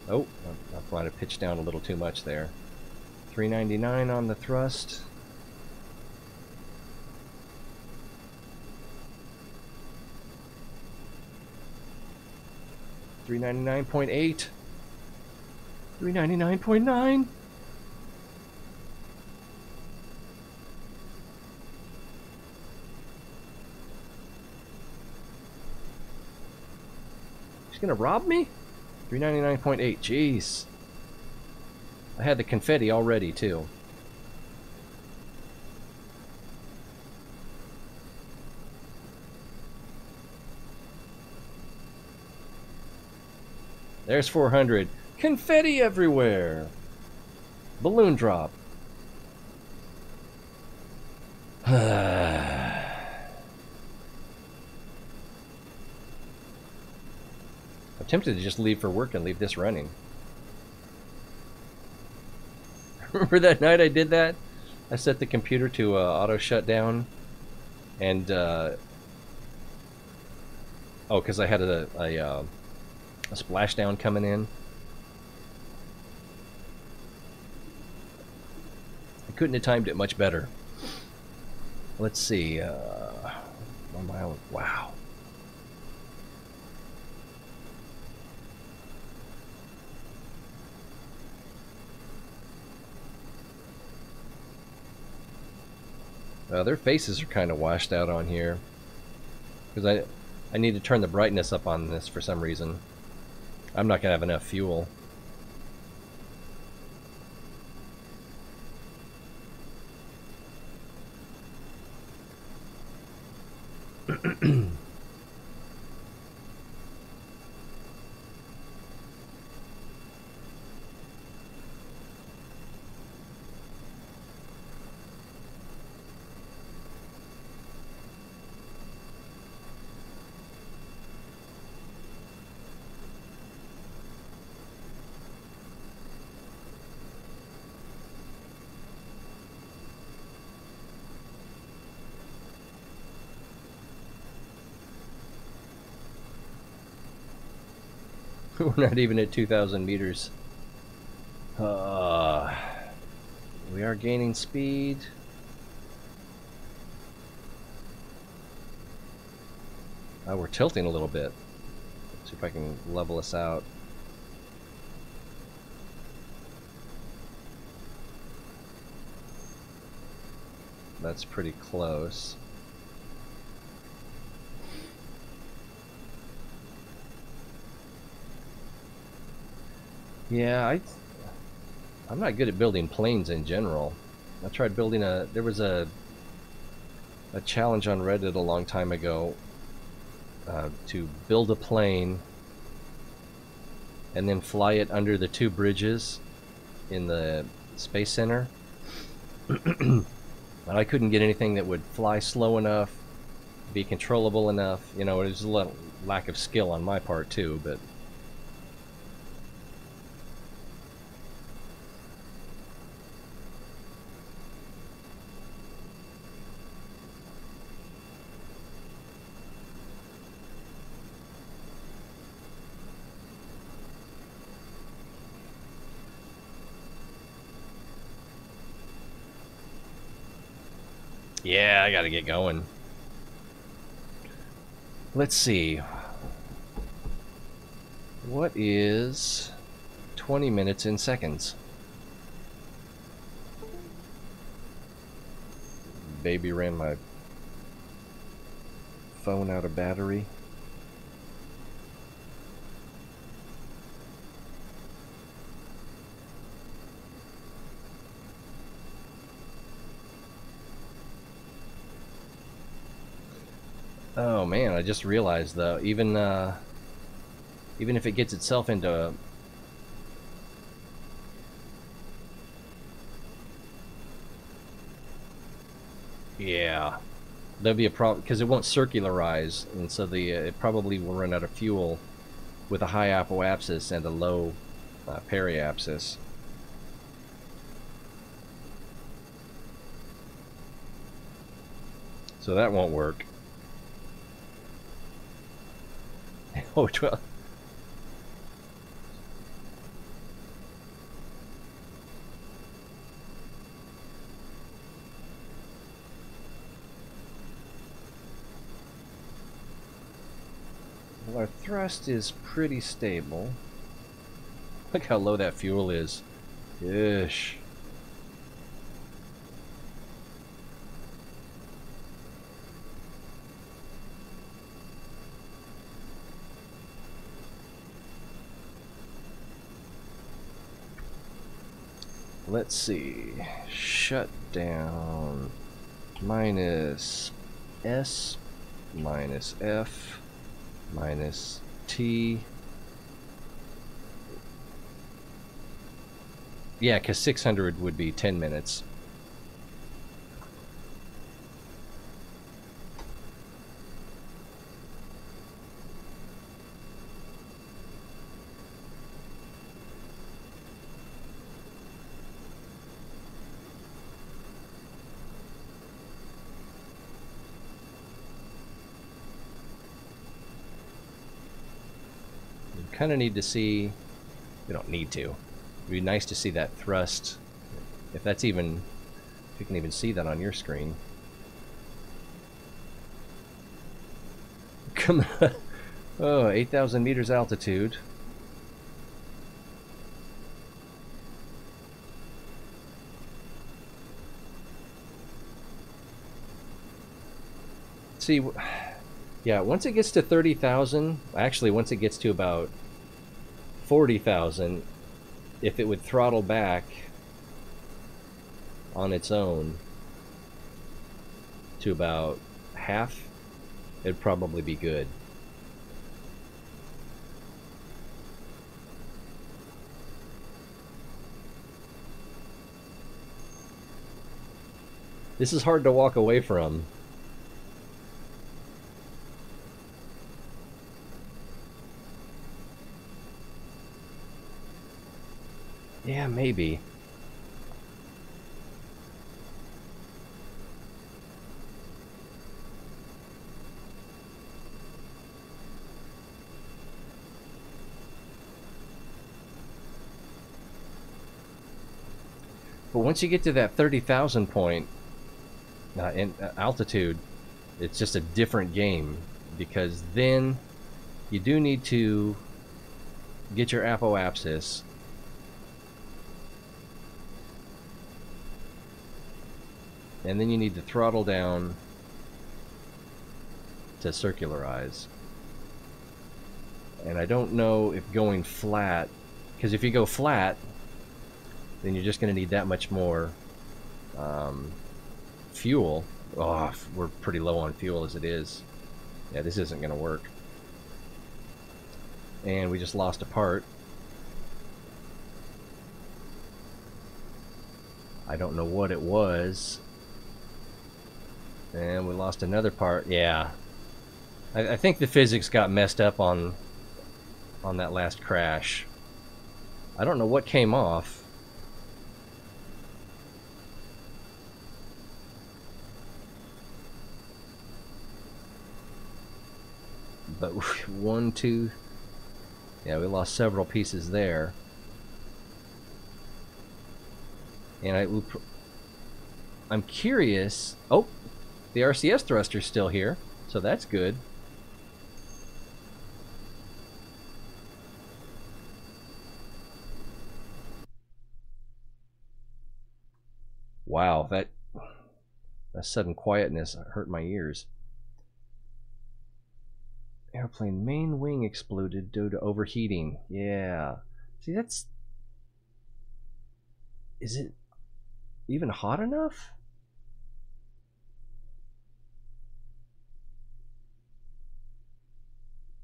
Oh, I might have pitched down a little too much there. 399 on the thrust. $399.8. $399.9. She's gonna rob me? 399.8. Jeez. I had the confetti already too. There's 400. Confetti everywhere. Balloon drop. I'm tempted to just leave for work and leave this running. Remember that night I did that? I set the computer to auto shutdown, and oh, because I had a splashdown coming in. I couldn't have timed it much better. Let's see. 1 mile. Wow. Their faces are kind of washed out on here, because I need to turn the brightness up on this for some reason. I'm not gonna have enough fuel. We're not even at 2,000 meters. We are gaining speed. We're tilting a little bit. See if I can level us out. That's pretty close. Yeah, I'm not good at building planes in general. I tried building there was a challenge on Reddit a long time ago to build a plane and then fly it under the 2 bridges in the Space Center. And I couldn't get anything that would fly slow enough, be controllable enough. You know, it was a little lack of skill on my part too, but yeah, I gotta get going. Let's see. What is 20 minutes in seconds? Baby ran my phone out of battery. Oh man, I just realized though, even if it gets itself into yeah, there'll be a problem because it won't circularize, and so it probably will run out of fuel with a high apoapsis and a low periapsis. So that won't work. Oh, 12. Well, our thrust is pretty stable. Look how low that fuel is. Ish. Let's see. Shut down. Minus S, minus F, minus T. Yeah, because 600 would be 10 minutes. Kind of need to see, we don't need to, it'd be nice to see that thrust, if that's even, if you can even see that on your screen. Come on. Oh, 8,000 meters altitude. See, yeah, once it gets to 30,000, actually once it gets to about 40,000, if it would throttle back on its own to about half, it'd probably be good. This is hard to walk away from. Yeah, maybe. But once you get to that 30,000 point in altitude, it's just a different game. because then you do need to get your apoapsis. And then you need to throttle down to circularize. And I don't know if going flat, because if you go flat, then you're just going to need that much more fuel. Oh, we're pretty low on fuel as it is. Yeah, this isn't going to work. And we just lost a part. I don't know what it was. And we lost another part. Yeah. I think the physics got messed up on that last crash. I don't know what came off. But 1, 2... Yeah, we lost several pieces there. And I'm curious... Oh! The RCS thruster's still here, so that's good. Wow, that sudden quietness hurt my ears. Airplane main wing exploded due to overheating. Yeah. See, that's... Is it even hot enough?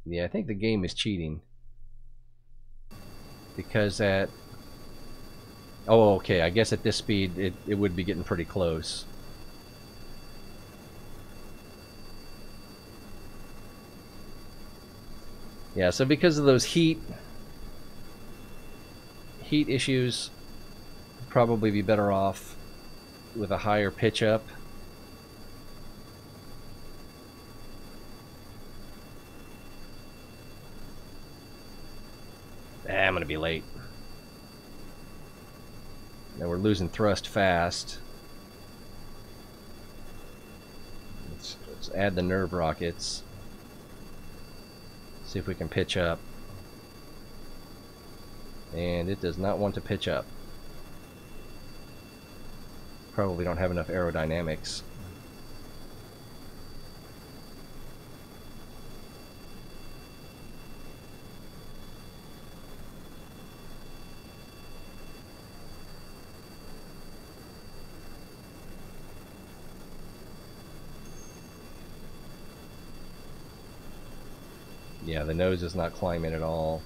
Yeah, I think the game is cheating. Because at... Oh, okay, I guess at this speed it would be getting pretty close. Yeah, so because of those heat issues, probably be better off with a higher pitch up. I'm gonna be late. Now we're losing thrust fast. Let's add the nerve rockets. See if we can pitch up. And it does not want to pitch up. Probably don't have enough aerodynamics. Yeah, the nose is not climbing at all.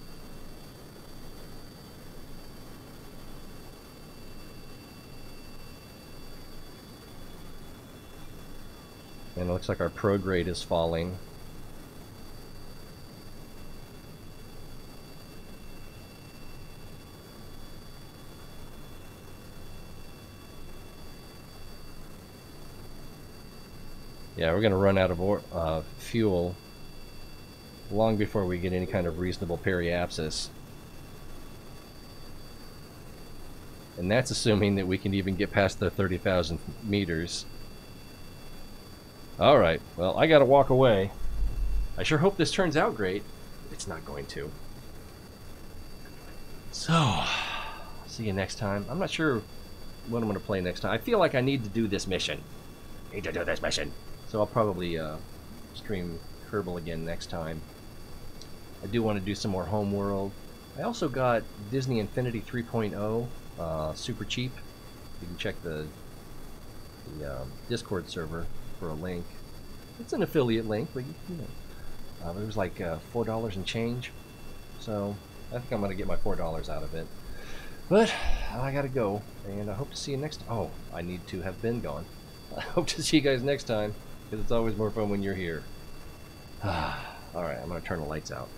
And it looks like our prograde is falling. Yeah, we're going to run out of fuel long before we get any kind of reasonable periapsis. And that's assuming that we can even get past the 30,000 meters. Alright, well, I gotta walk away. I sure hope this turns out great. It's not going to. So, see you next time. I'm not sure what I'm going to play next time. I feel like I need to do this mission. So I'll probably stream Kerbal again next time. I do want to do some more Homeworld. I also got Disney Infinity 3.0, super cheap. You can check the Discord server for a link. It's an affiliate link, but you know, it was like $4 and change. So I think I'm going to get my $4 out of it. But I gotta go, and I hope to see you next time. Oh, I need to have been gone. I hope to see you guys next time, because it's always more fun when you're here. Alright, I'm going to turn the lights out.